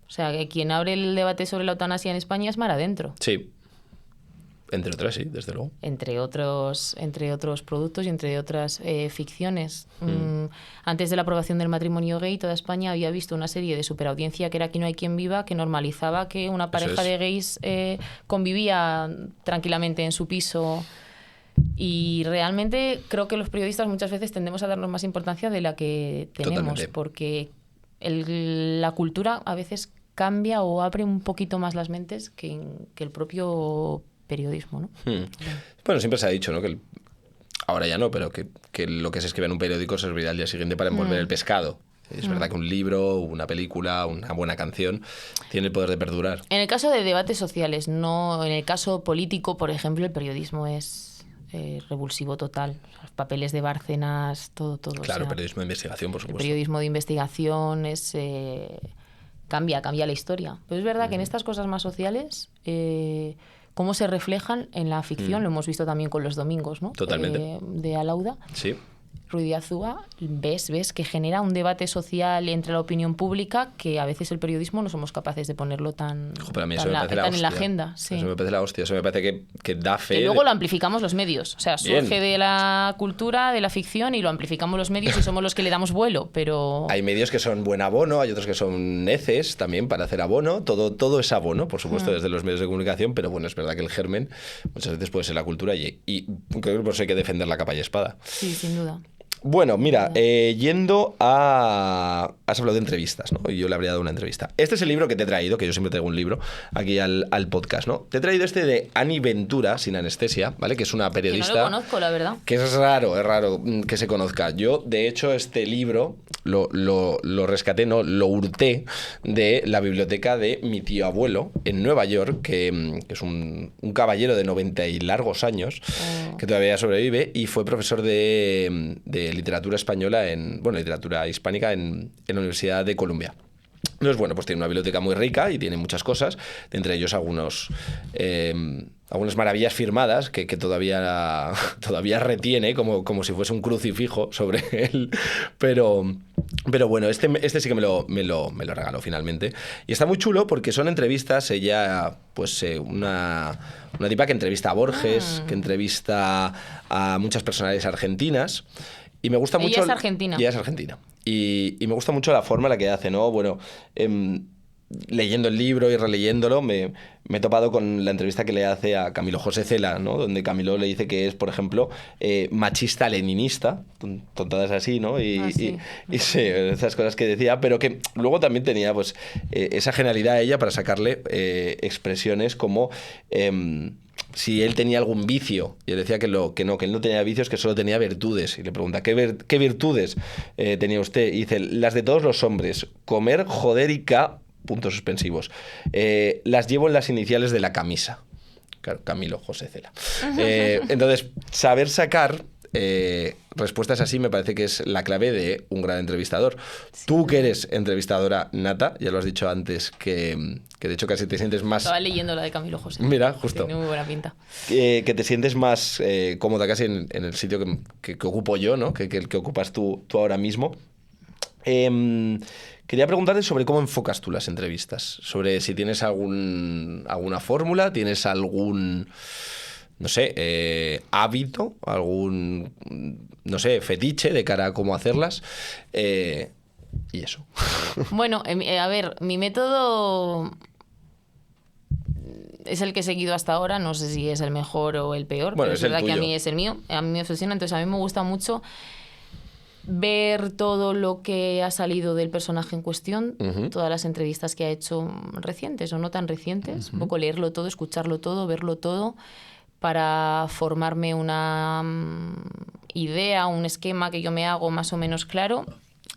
O sea, que quien abre el debate sobre la eutanasia en España es Mar Adentro. Sí. Entre otras, sí, desde luego. Entre otros productos y entre otras ficciones. Antes de la aprobación del matrimonio gay, toda España había visto una serie de superaudiencia que era Aquí no hay quien viva, que normalizaba que una pareja de gays convivía tranquilamente en su piso. Y realmente creo que los periodistas muchas veces tendemos a darnos más importancia de la que tenemos. Totalmente. Porque la cultura a veces cambia o abre un poquito más las mentes que el propio periodismo, ¿no? Bueno, siempre se ha dicho, ¿no? Ahora ya no, pero que lo que se escribe en un periódico servirá al día siguiente para envolver el pescado. Es verdad que un libro, una película, una buena canción tiene el poder de perdurar. En el caso de debates sociales, no. En el caso político, por ejemplo, el periodismo es revulsivo total. Los papeles de Bárcenas, todo. Claro, periodismo de investigación, por supuesto. El periodismo de investigación es... cambia la historia. Pero es verdad que en estas cosas más sociales, cómo se reflejan en la ficción, lo hemos visto también con Los Domingos, ¿no? Totalmente. De Alauda. Sí. Ruiz de Azúa, ves que genera un debate social entre la opinión pública que a veces el periodismo no somos capaces de ponerlo tan en la agenda. Sí. Eso me parece la hostia, eso me parece que da fe. Que luego lo amplificamos los medios, o sea, surge de la cultura, de la ficción y lo amplificamos los medios y somos los que le damos vuelo, pero... Hay medios que son buen abono, hay otros que son neces también para hacer abono, todo es abono, por supuesto, desde los medios de comunicación, pero bueno, es verdad que el germen muchas veces puede ser la cultura y creo que por eso hay que defender la capa y espada. Sí, sin duda. Bueno, mira, yendo a... Has hablado de entrevistas, ¿no? Y yo le habría dado una entrevista. Este es el libro que te he traído, que yo siempre traigo un libro aquí al podcast, ¿no? Te he traído este de Ani Ventura, sin anestesia, ¿vale? Que es una periodista... Que no lo conozco, la verdad. Que es raro que se conozca. Yo, de hecho, este libro lo rescaté, no, lo hurté de la biblioteca de mi tío abuelo en Nueva York, que es un caballero de 90 y largos años, que todavía sobrevive, y fue profesor de literatura española, literatura hispánica en la Universidad de Columbia. Entonces, bueno, pues tiene una biblioteca muy rica y tiene muchas cosas, entre ellos algunas maravillas firmadas que todavía retiene como si fuese un crucifijo sobre él, pero bueno, este sí que me lo regaló finalmente. Y está muy chulo porque son entrevistas. Ella, pues una tipa que entrevista a Borges, que entrevista a muchas personalidades argentinas. Y me gusta mucho... Ella es argentina. Ella es argentina. Y me gusta mucho la forma en la que hace, ¿no? Bueno, leyendo el libro y releyéndolo, me he topado con la entrevista que le hace a Camilo José Cela, ¿no? Donde Camilo le dice que es, por ejemplo, machista-leninista, tontadas así, ¿no? Y sí, esas cosas que decía, pero que luego también tenía, pues, esa genialidad ella para sacarle expresiones como... si él tenía algún vicio, y él decía que él no tenía vicios, que solo tenía virtudes. Y le pregunta, ¿qué virtudes tenía usted? Y dice, las de todos los hombres: comer, joder y puntos suspensivos. Las llevo en las iniciales de la camisa. Claro, Camilo José Cela. Entonces, saber sacar respuestas así me parece que es la clave de un gran entrevistador. Sí. Tú, que eres entrevistadora nata, ya lo has dicho antes, que de hecho casi te sientes más... Estaba leyendo la de Camilo José. Mira, justo. Tiene muy buena pinta. Que te sientes más cómoda casi en el sitio que ocupo yo, ¿no? Que el que ocupas tú ahora mismo. Quería preguntarte sobre cómo enfocas tú las entrevistas, sobre si tienes alguna fórmula, tienes algún, no sé, hábito, algún, no sé, fetiche de cara a cómo hacerlas, y eso. Bueno, a ver, mi método es el que he seguido hasta ahora, no sé si es el mejor o el peor, bueno, pero es verdad que a mí es el mío, a mí me obsesiona, entonces a mí me gusta mucho ver todo lo que ha salido del personaje en cuestión, todas las entrevistas que ha hecho recientes o no tan recientes, un poco leerlo todo, escucharlo todo, verlo todo, para formarme una idea, un esquema que yo me hago más o menos claro.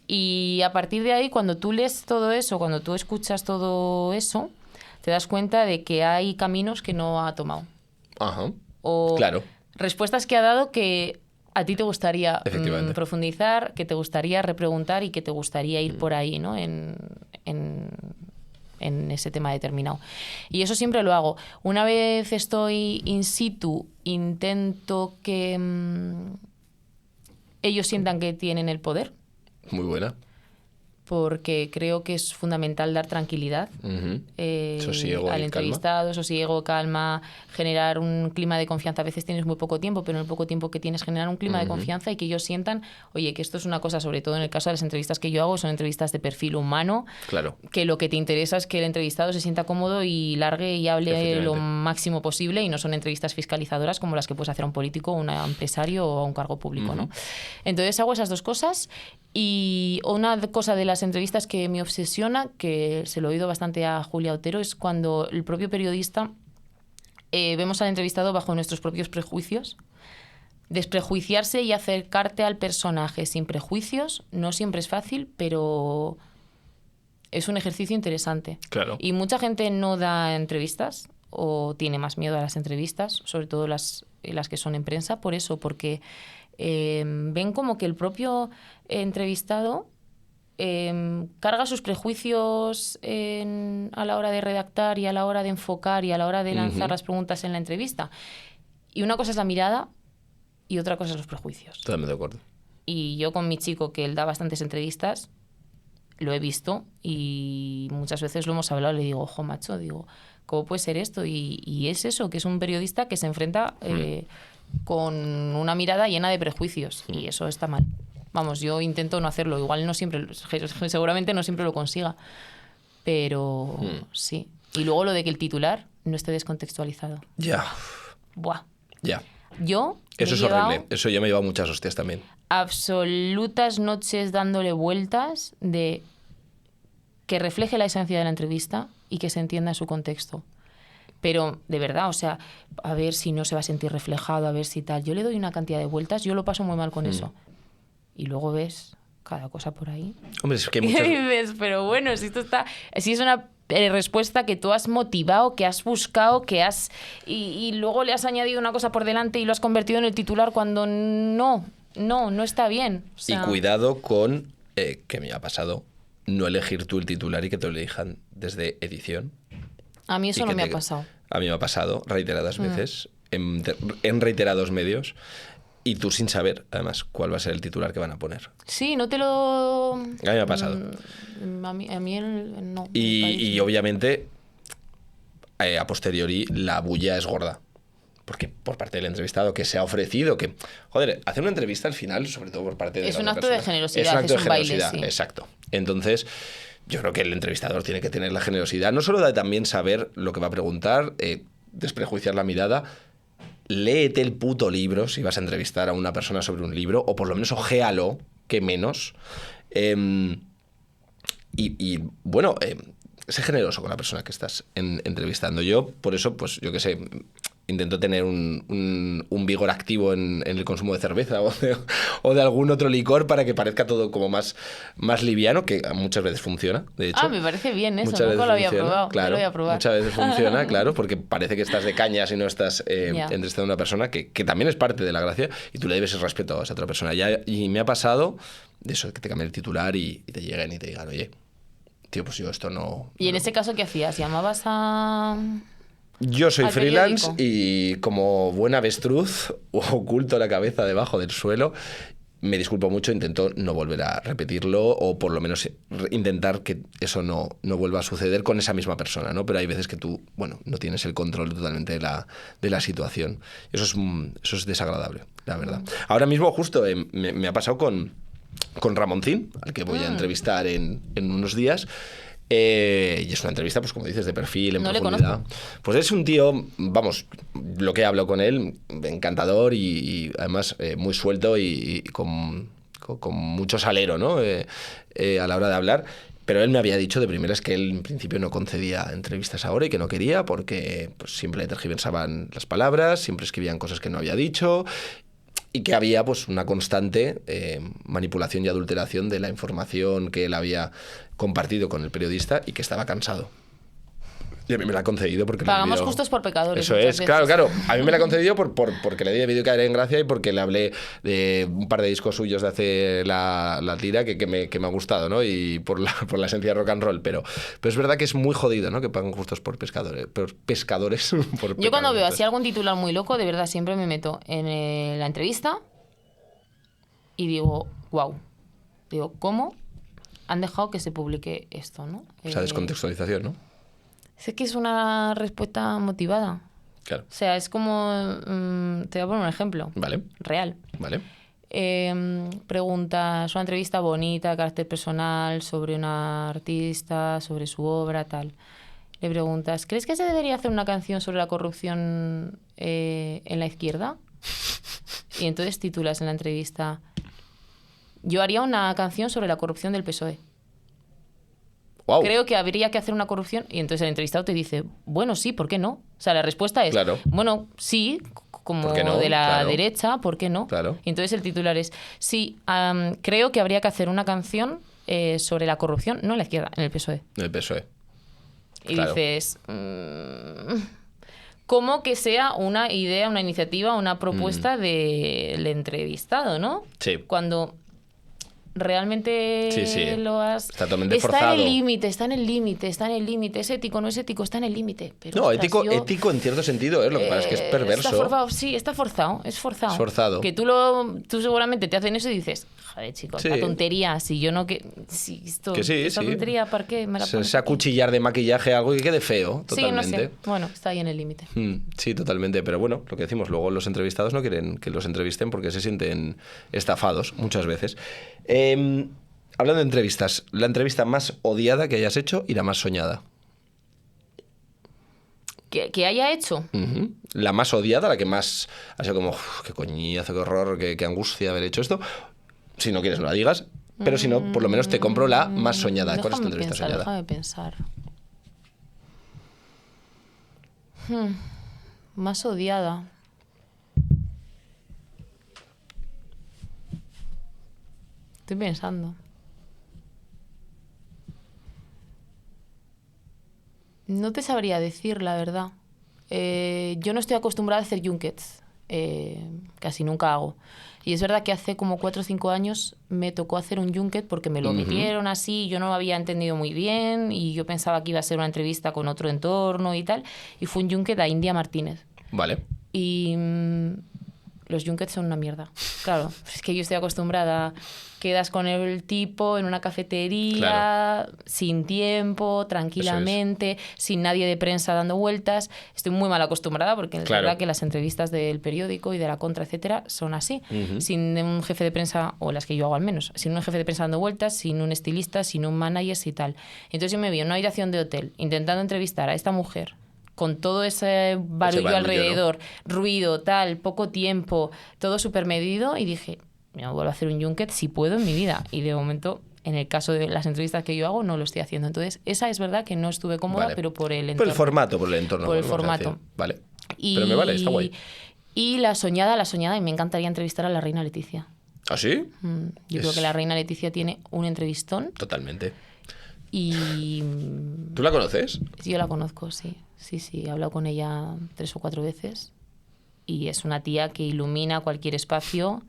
Y a partir de ahí, cuando tú lees todo eso, cuando tú escuchas todo eso, te das cuenta de que hay caminos que no ha tomado. Ajá. O claro. Respuestas que ha dado que a ti te gustaría profundizar, que te gustaría repreguntar y que te gustaría ir por ahí, ¿no? En ese tema determinado. Y eso siempre lo hago. Una vez estoy in situ, intento que ellos sientan que tienen el poder. Muy buena. Porque creo que es fundamental dar tranquilidad sosiego al y entrevistado, calma. Sosiego, calma, generar un clima de confianza. A veces tienes muy poco tiempo, pero en el poco tiempo que tienes generar un clima de confianza y que ellos sientan, oye, que esto es una cosa, sobre todo en el caso de las entrevistas que yo hago, son entrevistas de perfil humano, claro, que lo que te interesa es que el entrevistado se sienta cómodo y largue y hable lo máximo posible, y no son entrevistas fiscalizadoras como las que puedes hacer a un político, un empresario o a un cargo público, ¿no? Entonces hago esas dos cosas. Y una cosa de las entrevistas que me obsesiona, que se lo he oído bastante a Julia Otero, es cuando el propio periodista vemos al entrevistado bajo nuestros propios prejuicios. Desprejuiciarse y acercarte al personaje sin prejuicios no siempre es fácil, pero es un ejercicio interesante. Claro. Y mucha gente no da entrevistas o tiene más miedo a las entrevistas, sobre todo las que son en prensa, por eso, porque ven como que el propio entrevistado carga sus prejuicios a la hora de redactar y a la hora de enfocar y a la hora de lanzar las preguntas en la entrevista. Y una cosa es la mirada y otra cosa es los prejuicios. Totalmente de acuerdo. Y yo con mi chico, que él da bastantes entrevistas, lo he visto y muchas veces lo hemos hablado, le digo, ojo, macho, digo, ¿cómo puede ser esto? Y es eso, que es un periodista que se enfrenta con una mirada llena de prejuicios, y eso está mal. Vamos, yo intento no hacerlo, igual no siempre, seguramente no siempre lo consiga, pero sí. Y luego lo de que el titular no esté descontextualizado. Ya. Buah. Ya. Yo eso es horrible. Eso ya me ha llevado muchas hostias también. absolutas noches dándole vueltas de que refleje la esencia de la entrevista y que se entienda su contexto. Pero, de verdad, o sea, a ver si no se va a sentir reflejado, a ver si tal. Yo le doy una cantidad de vueltas, yo lo paso muy mal con eso. Y luego ves cada cosa por ahí. Hombre, es que Y muchas... dices, pero bueno, si esto está... Si es una respuesta que tú has motivado, que has buscado, que has... Y luego le has añadido una cosa por delante y lo has convertido en el titular cuando no está bien. O sea, Y cuidado con, que me ha pasado, no elegir tú el titular y que te lo elijan desde edición. a mí eso Y no que me ha pasado. A mí me ha pasado reiteradas veces, en reiterados medios, y tú sin saber, además, cuál va a ser el titular que van a poner. Sí, no te lo... A mí me ha pasado. A mí no. Y obviamente, a posteriori, la bulla es gorda. Porque por parte del entrevistado que se ha ofrecido, que, joder, hacer una entrevista al final, sobre todo por parte de Es la un otra acto de persona, generosidad, es un acto de es un baile, generosidad, sí. exacto. Entonces, yo creo que el entrevistador tiene que tener la generosidad, no solo de también saber lo que va a preguntar, desprejuiciar la mirada, léete el puto libro si vas a entrevistar a una persona sobre un libro, o por lo menos ojéalo, que menos. Bueno, sé generoso con la persona que estás entrevistando. Yo, por eso, pues yo qué sé, intento tener un vigor activo en el consumo de cerveza o de algún otro licor para que parezca todo como más liviano, que muchas veces funciona, de hecho. Me parece bien eso, Muchas nunca veces lo había funciona, probado. claro, Lo voy a probar. muchas veces funciona, claro, porque parece que estás de cañas y no estás entrevistando a una persona que también es parte de la gracia y tú le debes el respeto a esa otra persona. Y me ha pasado de eso, que te cambien el titular y te lleguen y te digan, oye, tío, pues yo esto no... ¿Y en ese caso qué hacías? ¿Llamabas a...? Yo soy al freelance periódico? y como buen avestruz oculto la cabeza debajo del suelo. Me disculpo mucho, intento no volver a repetirlo o por lo menos intentar que eso no vuelva a suceder con esa misma persona, ¿no? Pero hay veces que tú, bueno, no tienes el control totalmente de la situación. Eso es desagradable, la verdad. Ahora mismo justo me ha pasado con Ramoncín, al que voy a entrevistar en unos días. Y es una entrevista, pues como dices, de perfil, en No le profundidad. conozco. Pues es un tío, vamos, lo que hablo con él, encantador y además muy suelto y con mucho salero, ¿no? A la hora de hablar. Pero él me había dicho de primeras que él en principio no concedía entrevistas ahora y que no quería porque pues, siempre le tergiversaban las palabras, siempre escribían cosas que no había dicho y que había pues una constante manipulación y adulteración de la información que él había compartido con el periodista y que estaba cansado. Y a mí me la ha concedido porque Pagamos le he debido... justos por pecadores. Eso muchas es, veces. claro. A mí me la ha concedido porque le he debido caer en gracia y porque le hablé de un par de discos suyos de hace la tira que me ha gustado, ¿no? Y por la esencia de rock and roll. Pero es verdad que es muy jodido, ¿no? Que pagan justos por pescadores. Por Yo cuando veo pecadores. así algún titular muy loco, de verdad siempre me meto en la entrevista y digo, wow. Digo, ¿cómo han dejado que se publique esto, no? Esa descontextualización, ¿no? Es que es una respuesta motivada. Claro. O sea, es como... te voy a poner un ejemplo. Vale. Real. Vale. Preguntas, una entrevista bonita, de carácter personal, sobre una artista, sobre su obra, tal. Le preguntas, ¿crees que se debería hacer una canción sobre la corrupción en la izquierda? Y entonces titulas en la entrevista, yo haría una canción sobre la corrupción del PSOE. Wow. Creo que habría que hacer una corrupción. Y entonces el entrevistado te dice, bueno, sí, ¿por qué no? O sea, la respuesta es, Claro. bueno, sí, como ¿Por qué no? de la Claro. derecha, ¿por qué no? Claro. Y entonces el titular es, sí, creo que habría que hacer una canción sobre la corrupción, no en la izquierda, en el PSOE. El PSOE. Y Claro. dices, como que sea una idea, una iniciativa, una propuesta del entrevistado, ¿no? Sí. Cuando realmente Sí. lo has... Está totalmente Está forzado. en el límite, está en el límite, está en el límite. Es ético, no es ético, está en el límite. Pero, No, ostras, yo- ético en cierto sentido, lo que pasa es que es perverso. Está forzado, sí, está forzado, es forzado. Es forzado. Que tú seguramente te hacen eso y dices, joder, chicos, Sí. esta tontería, si yo no que... Si esto, Que sí, esta sí. tontería, ¿para qué me la pones Se aquí? acuchillar de maquillaje algo que quede feo, Sí, no totalmente. sé. Bueno, está ahí en el límite. Sí, totalmente. Pero bueno, lo que decimos, luego los entrevistados no quieren que los entrevisten porque se sienten estafados muchas veces. Hablando de entrevistas, la entrevista más odiada que hayas hecho y la más soñada. Que haya hecho. Ujú. La más odiada, la que más ha sido como, "Uf, qué coñazo, qué horror, qué angustia haber hecho esto". Si no quieres, no la digas. Pero si no, por lo menos te compro la más soñada. ¿Cuál es tu entrevista soñada? Déjame pensar. Más odiada. Estoy pensando. No te sabría decir, la verdad. Yo no estoy acostumbrada a hacer junkets. Casi nunca hago. Y es verdad que hace como 4 o 5 años me tocó hacer un junket porque me lo metieron así, yo no lo había entendido muy bien y yo pensaba que iba a ser una entrevista con otro entorno y tal. Y fue un junket a India Martínez. Vale. Y los junkets son una mierda. Claro, es que yo estoy acostumbrada. Quedas con el tipo en una cafetería, claro, sin tiempo, tranquilamente, sin nadie de prensa dando vueltas. Estoy muy mal acostumbrada porque es verdad que las entrevistas del periódico y de la Contra, etcétera, son así. Sin un jefe de prensa, o las que yo hago al menos, sin un jefe de prensa dando vueltas, sin un estilista, sin un manager y tal. Entonces yo me vi en una habitación de hotel intentando entrevistar a esta mujer con todo ese barullo alrededor, ¿no? Ruido, tal, poco tiempo, todo súper medido, y dije, me vuelvo a hacer un junket si puedo en mi vida. Y de momento, en el caso de las entrevistas que yo hago, no lo estoy haciendo. Entonces, esa es verdad que no estuve cómoda, vale, pero por el entorno. Por el formato, por el entorno. Por el formato. Vale. Pero me vale, está guay. Y la soñada, y me encantaría entrevistar a la reina Leticia. ¿Ah, sí? Yo creo que la reina Leticia tiene un entrevistón. Totalmente. Y... ¿Tú la conoces? Yo la conozco, sí. Sí, he hablado con ella 3 o 4 veces. Y es una tía que ilumina cualquier espacio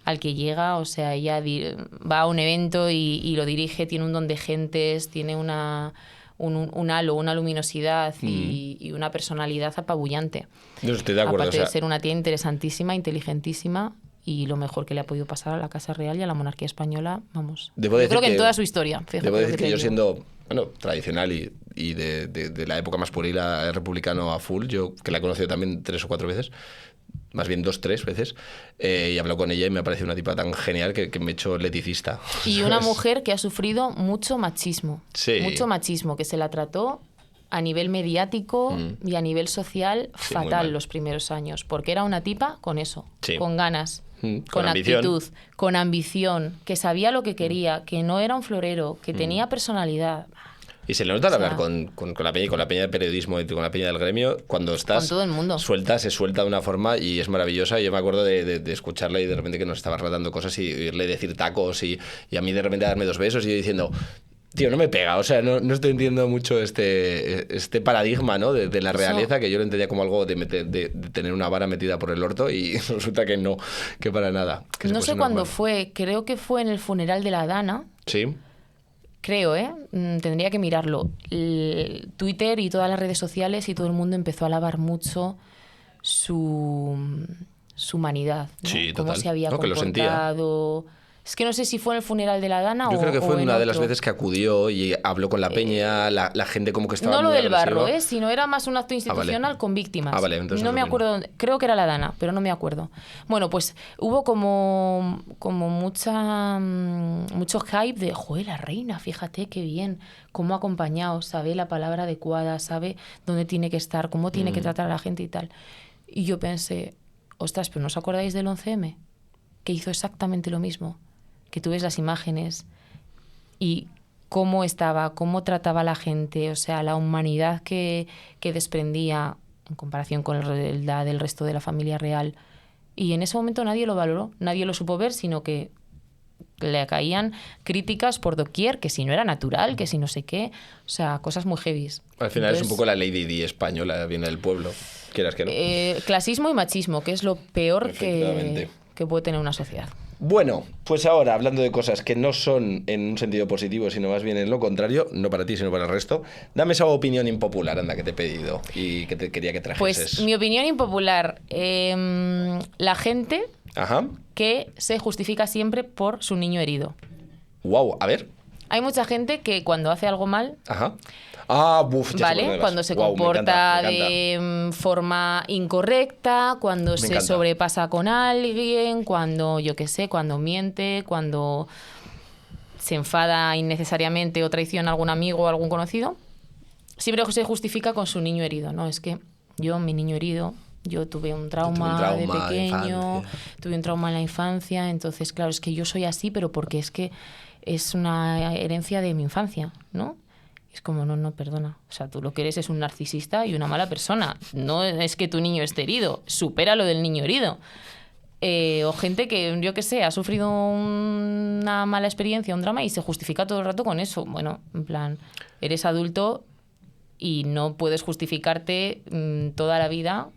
al que llega. O sea, ella va a un evento y lo dirige, tiene un don de gentes, tiene un halo, una luminosidad y una personalidad apabullante. No estoy de acuerdo. Aparte de ser una tía interesantísima, inteligentísima, y lo mejor que le ha podido pasar a la Casa Real y a la monarquía española, vamos. Yo creo que en toda su historia. Debo decir que yo, siendo tradicional y de la época más pueril republicano a full, yo que la he conocido también 3 o 4 veces, más bien 2 o 3 veces, y he hablado con ella y me ha parecido una tipa tan genial que me he hecho leticista. Y una mujer que ha sufrido mucho machismo. Sí. Mucho machismo, que se la trató a nivel mediático y a nivel social fatal los primeros años, porque era una tipa con eso, con ganas, con actitud, con ambición, que sabía lo que quería, que no era un florero, que tenía personalidad. Y se le nota al hablar con la peña del periodismo y con la peña del gremio, cuando estás con todo el mundo. Se suelta de una forma y es maravillosa. Y yo me acuerdo de escucharla y de repente que nos estaba relatando cosas y oírle decir tacos y a mí de repente darme 2 besos y yo diciendo... Tío, no me pega, o sea, no estoy entendiendo mucho este paradigma, ¿no? de la realeza, que yo lo entendía como algo de tener una vara metida por el orto y resulta que no, que para nada. Que no sé cuándo fue, creo que fue en el funeral de la Dana. Sí. Creo, tendría que mirarlo. El Twitter y todas las redes sociales y todo el mundo empezó a alabar mucho su humanidad, ¿no? Sí, total. Cómo se había comportado. Es que no sé si fue en el funeral de la Dana Yo creo que fue una de las otro. veces que acudió y habló con la peña, la gente como que estaba... No lo muy del barro, agresiva. sino era más un acto institucional con víctimas. Vale, entonces no me acuerdo, creo que era la Dana, pero no me acuerdo. Bueno, pues hubo como mucho hype de, joder, la reina, fíjate qué bien, cómo ha acompañado, sabe la palabra adecuada, sabe dónde tiene que estar, cómo tiene que tratar a la gente y tal. Y yo pensé, ostras, ¿pero no os acordáis del 11M? Que hizo exactamente lo mismo. Que tú ves las imágenes y cómo estaba, cómo trataba a la gente, o sea, la humanidad que desprendía en comparación con la del resto de la familia real. Y en ese momento nadie lo valoró, nadie lo supo ver, sino que le caían críticas por doquier, que si no era natural, que si no sé qué, o sea, cosas muy heavies. Al final es un poco la Lady Di española, viene del pueblo, quieras que no. Clasismo y machismo, que es lo peor que puede tener una sociedad. Bueno, pues ahora, hablando de cosas que no son en un sentido positivo, sino más bien en lo contrario, no para ti, sino para el resto, dame esa opinión impopular, anda, que te he pedido y que quería que trajeses. Pues mi opinión impopular, la gente que se justifica siempre por su niño herido. Wow, a ver. Hay mucha gente que cuando hace algo mal... ¿vale? Cuando se comporta de forma incorrecta, cuando se sobrepasa con alguien, cuando, yo qué sé, cuando miente, cuando se enfada innecesariamente o traiciona a algún amigo o algún conocido, siempre se justifica con su niño herido, ¿no? Es que yo, mi niño herido, Yo tuve un Tuve un trauma trauma de de pequeño, infancia. tuve un trauma en la infancia, entonces, claro, es que yo soy así, pero porque es que es una herencia de mi infancia, ¿no? Es como, no, perdona. O sea, tú lo que eres es un narcisista y una mala persona. No es que tu niño esté herido, supera lo del niño herido. O gente que, yo qué sé, ha sufrido una mala experiencia, un drama y se justifica todo el rato con eso. Bueno, en plan, eres adulto y no puedes justificarte toda la vida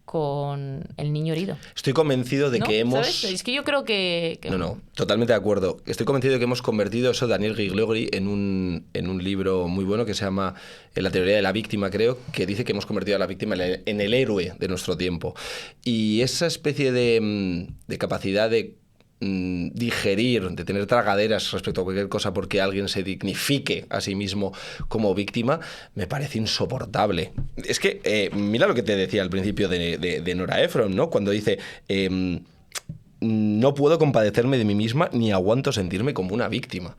con el niño herido. Estoy convencido de ¿No? que hemos... ¿Sabes? Es que yo creo que... No, totalmente de acuerdo. Estoy convencido de que hemos convertido eso, Daniel Gigliotti, en un libro muy bueno que se llama La teoría de la víctima, creo, que dice que hemos convertido a la víctima en el héroe de nuestro tiempo. Y esa especie de capacidad de digerir, de tener tragaderas respecto a cualquier cosa porque alguien se dignifique a sí mismo como víctima, me parece insoportable. Es que, mira lo que te decía al principio de Nora Ephron, ¿no? Cuando dice... no puedo compadecerme de mí misma ni aguanto sentirme como una víctima.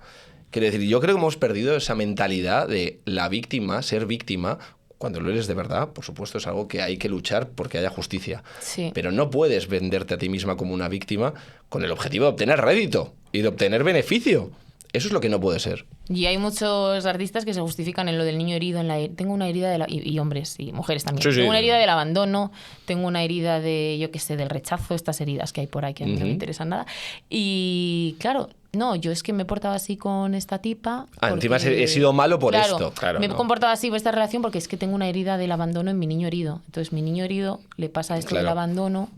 Quiero decir, yo creo que hemos perdido esa mentalidad de la víctima, ser víctima. Cuando lo eres de verdad, por supuesto, es algo que hay que luchar porque haya justicia. Sí. Pero no puedes venderte a ti misma como una víctima con el objetivo de obtener rédito y de obtener beneficio. Eso es lo que no puede ser. Y hay muchos artistas que se justifican en lo del niño herido. Tengo una herida y hombres y mujeres también. Sí, sí. Tengo una herida del abandono, tengo una herida de, yo qué sé, del rechazo, estas heridas que hay por ahí que a mí no me interesan nada. Y claro, no, yo es que me he portado así con esta tipa. Encima he sido malo por claro, esto. Claro, me he no. comportado así por esta relación porque es que tengo una herida del abandono en mi niño herido. Entonces, mi niño herido le pasa esto del abandono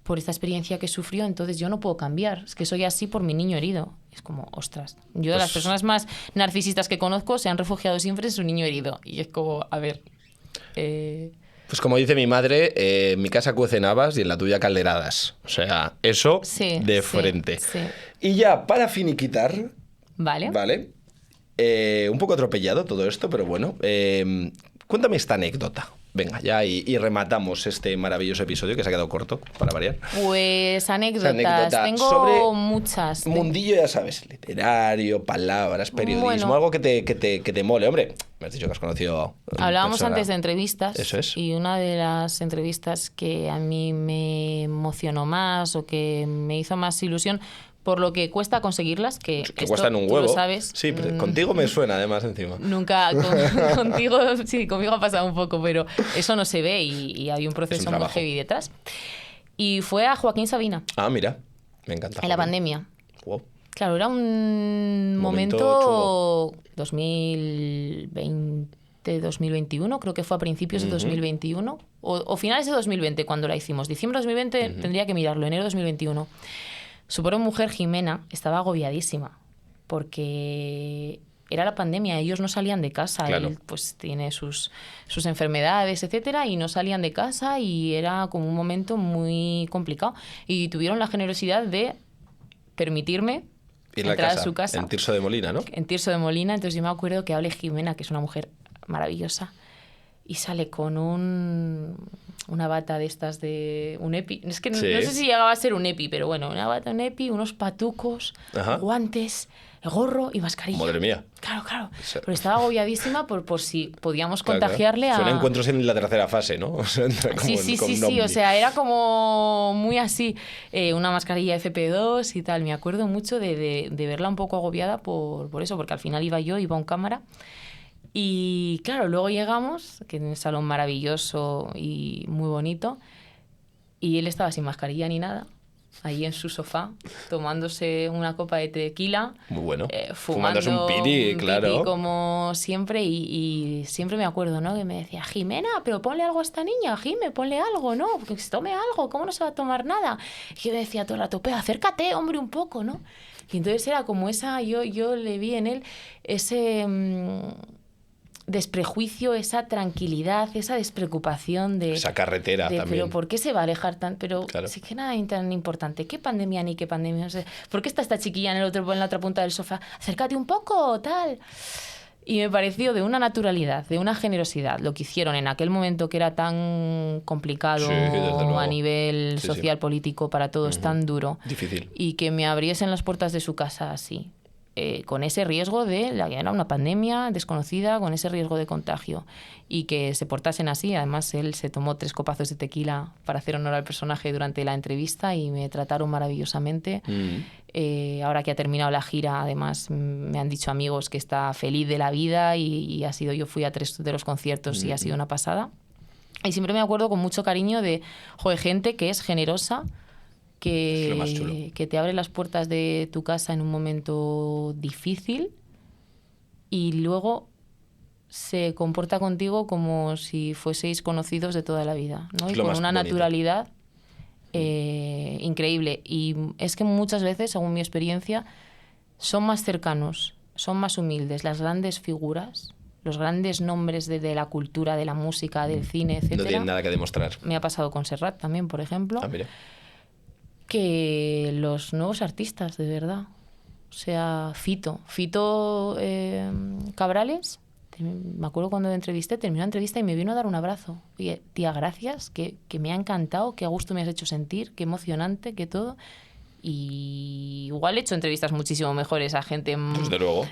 por esta experiencia que sufrió, entonces yo no puedo cambiar. Es que soy así por mi niño herido. Es como, ostras. Yo de las personas más narcisistas que conozco se han refugiado siempre en su niño herido. Y es como, a ver... Pues como dice mi madre, en mi casa cuecen habas y en la tuya calderadas. O sea, eso de frente. Sí. Y ya, para finiquitar... Vale. Un poco atropellado todo esto, pero bueno. Cuéntame esta anécdota. Venga, ya y rematamos este maravilloso episodio que se ha quedado corto, para variar. Pues anécdotas. Anécdota Tengo sobre muchas. Mundillo, ya sabes, literario, palabras, periodismo, Bueno. algo que te mole. Hombre, me has dicho que has conocido... Hablábamos antes de entrevistas. Eso es. Y una de las entrevistas que a mí me emocionó más o que me hizo más ilusión por lo que cuesta conseguirlas, que cuestan un tú huevo. lo sabes. Sí, contigo me suena además encima. Nunca, contigo, sí, conmigo ha pasado un poco, pero eso no se ve y hay un proceso muy heavy detrás. Y fue a Joaquín Sabina. Ah, mira, me encanta. En la pandemia. Wow. Claro, era un momento 2020, 2021, creo que fue a principios de 2021, o finales de 2020 cuando la hicimos. Diciembre de 2020 tendría que mirarlo, enero de 2021. Su pobre mujer, Jimena, estaba agobiadísima porque era la pandemia, ellos no salían de casa, claro. Él pues tiene sus enfermedades, etcétera, y no salían de casa y era como un momento muy complicado. Y tuvieron la generosidad de permitirme entrar a su casa. En Tirso de Molina, ¿no? En Tirso de Molina, entonces yo me acuerdo que hable Jimena, que es una mujer maravillosa, y sale con una bata de estas de un EPI. Es que no sé si llegaba a ser un EPI, pero bueno, una bata, un EPI, unos patucos, guantes, gorro y mascarilla. Madre mía. Claro. Pero estaba agobiadísima por si podíamos contagiarle a... Son encuentros en la tercera fase, ¿no? O sea, sí. O sea, era como muy así. Una mascarilla FP2 y tal. Me acuerdo mucho de verla un poco agobiada por eso, porque al final iba un cámara. Y claro, luego llegamos, que en un salón maravilloso y muy bonito, y él estaba sin mascarilla ni nada, ahí en su sofá, tomándose una copa de tequila. Muy bueno. Fumándose un piti, claro. Piti como siempre, y siempre me acuerdo, ¿no? Que me decía, Jimena, pero ponle algo a esta niña, Jime, ponle algo, ¿no? Porque se tome algo, ¿cómo no se va a tomar nada? Y yo decía todo el rato, pero acércate, hombre, un poco, ¿no? Y entonces era como esa, yo le vi en él ese... desprejuicio, esa tranquilidad, esa despreocupación de... Esa carretera también. Pero ¿por qué se va a alejar tan...? Pero claro. sí que nada tan importante. ¿Qué pandemia ni qué pandemia? O sea, ¿por qué está esta chiquilla en la otra punta del sofá? Acércate un poco, tal... Y me pareció de una naturalidad, de una generosidad, lo que hicieron en aquel momento que era tan complicado a nivel social, político, para todos, tan duro. Difícil. Y que me abriesen las puertas de su casa así. con ese riesgo de la que era una pandemia desconocida, con ese riesgo de contagio, y que se portasen así. Además, él se tomó 3 copazos de tequila para hacer honor al personaje durante la entrevista y me trataron maravillosamente. Ahora que ha terminado la gira, además, me han dicho amigos que está feliz de la vida y yo fui a 3 de los conciertos y ha sido una pasada. Y siempre me acuerdo con mucho cariño de gente que es generosa, que te abre las puertas de tu casa en un momento difícil y luego se comporta contigo como si fueseis conocidos de toda la vida, ¿no? Y con una naturalidad increíble. Y es que muchas veces, según mi experiencia, son más cercanos, son más humildes las grandes figuras, los grandes nombres de la cultura, de la música, del cine, etc. No tienen nada que demostrar. Me ha pasado con Serrat también, por ejemplo. Ah, mira. Que los nuevos artistas, de verdad. O sea, Fito Cabrales, me acuerdo cuando le entrevisté, terminó la entrevista y me vino a dar un abrazo. Oye, tía, gracias, que me ha encantado, qué a gusto me has hecho sentir, qué emocionante, qué todo. Y igual he hecho entrevistas muchísimo mejores a gente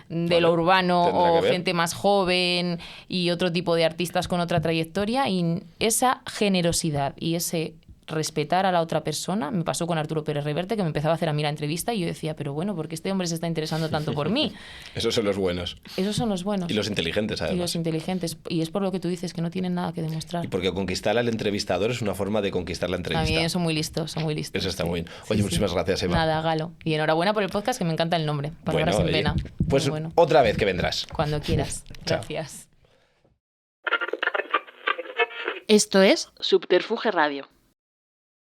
de lo urbano o gente más joven y otro tipo de artistas con otra trayectoria, y esa generosidad y ese respetar a la otra persona. Me pasó con Arturo Pérez Reverte, que me empezaba a hacer a mí la entrevista y yo decía, pero bueno, ¿por qué este hombre se está interesando tanto por mí? Esos son los buenos. Esos son los buenos. Y los inteligentes, además. Y los inteligentes. Y es por lo que tú dices, que no tienen nada que demostrar. Y porque conquistar al entrevistador es una forma de conquistar la entrevista. También son muy listos, son muy listos. Eso está muy bien. Oye, muchísimas gracias, Eva. Nada, Galo. Y enhorabuena por el podcast, que me encanta el nombre. Palabras en pena. Pues otra vez que vendrás. Cuando quieras. Gracias. Esto es Subterfuge Radio.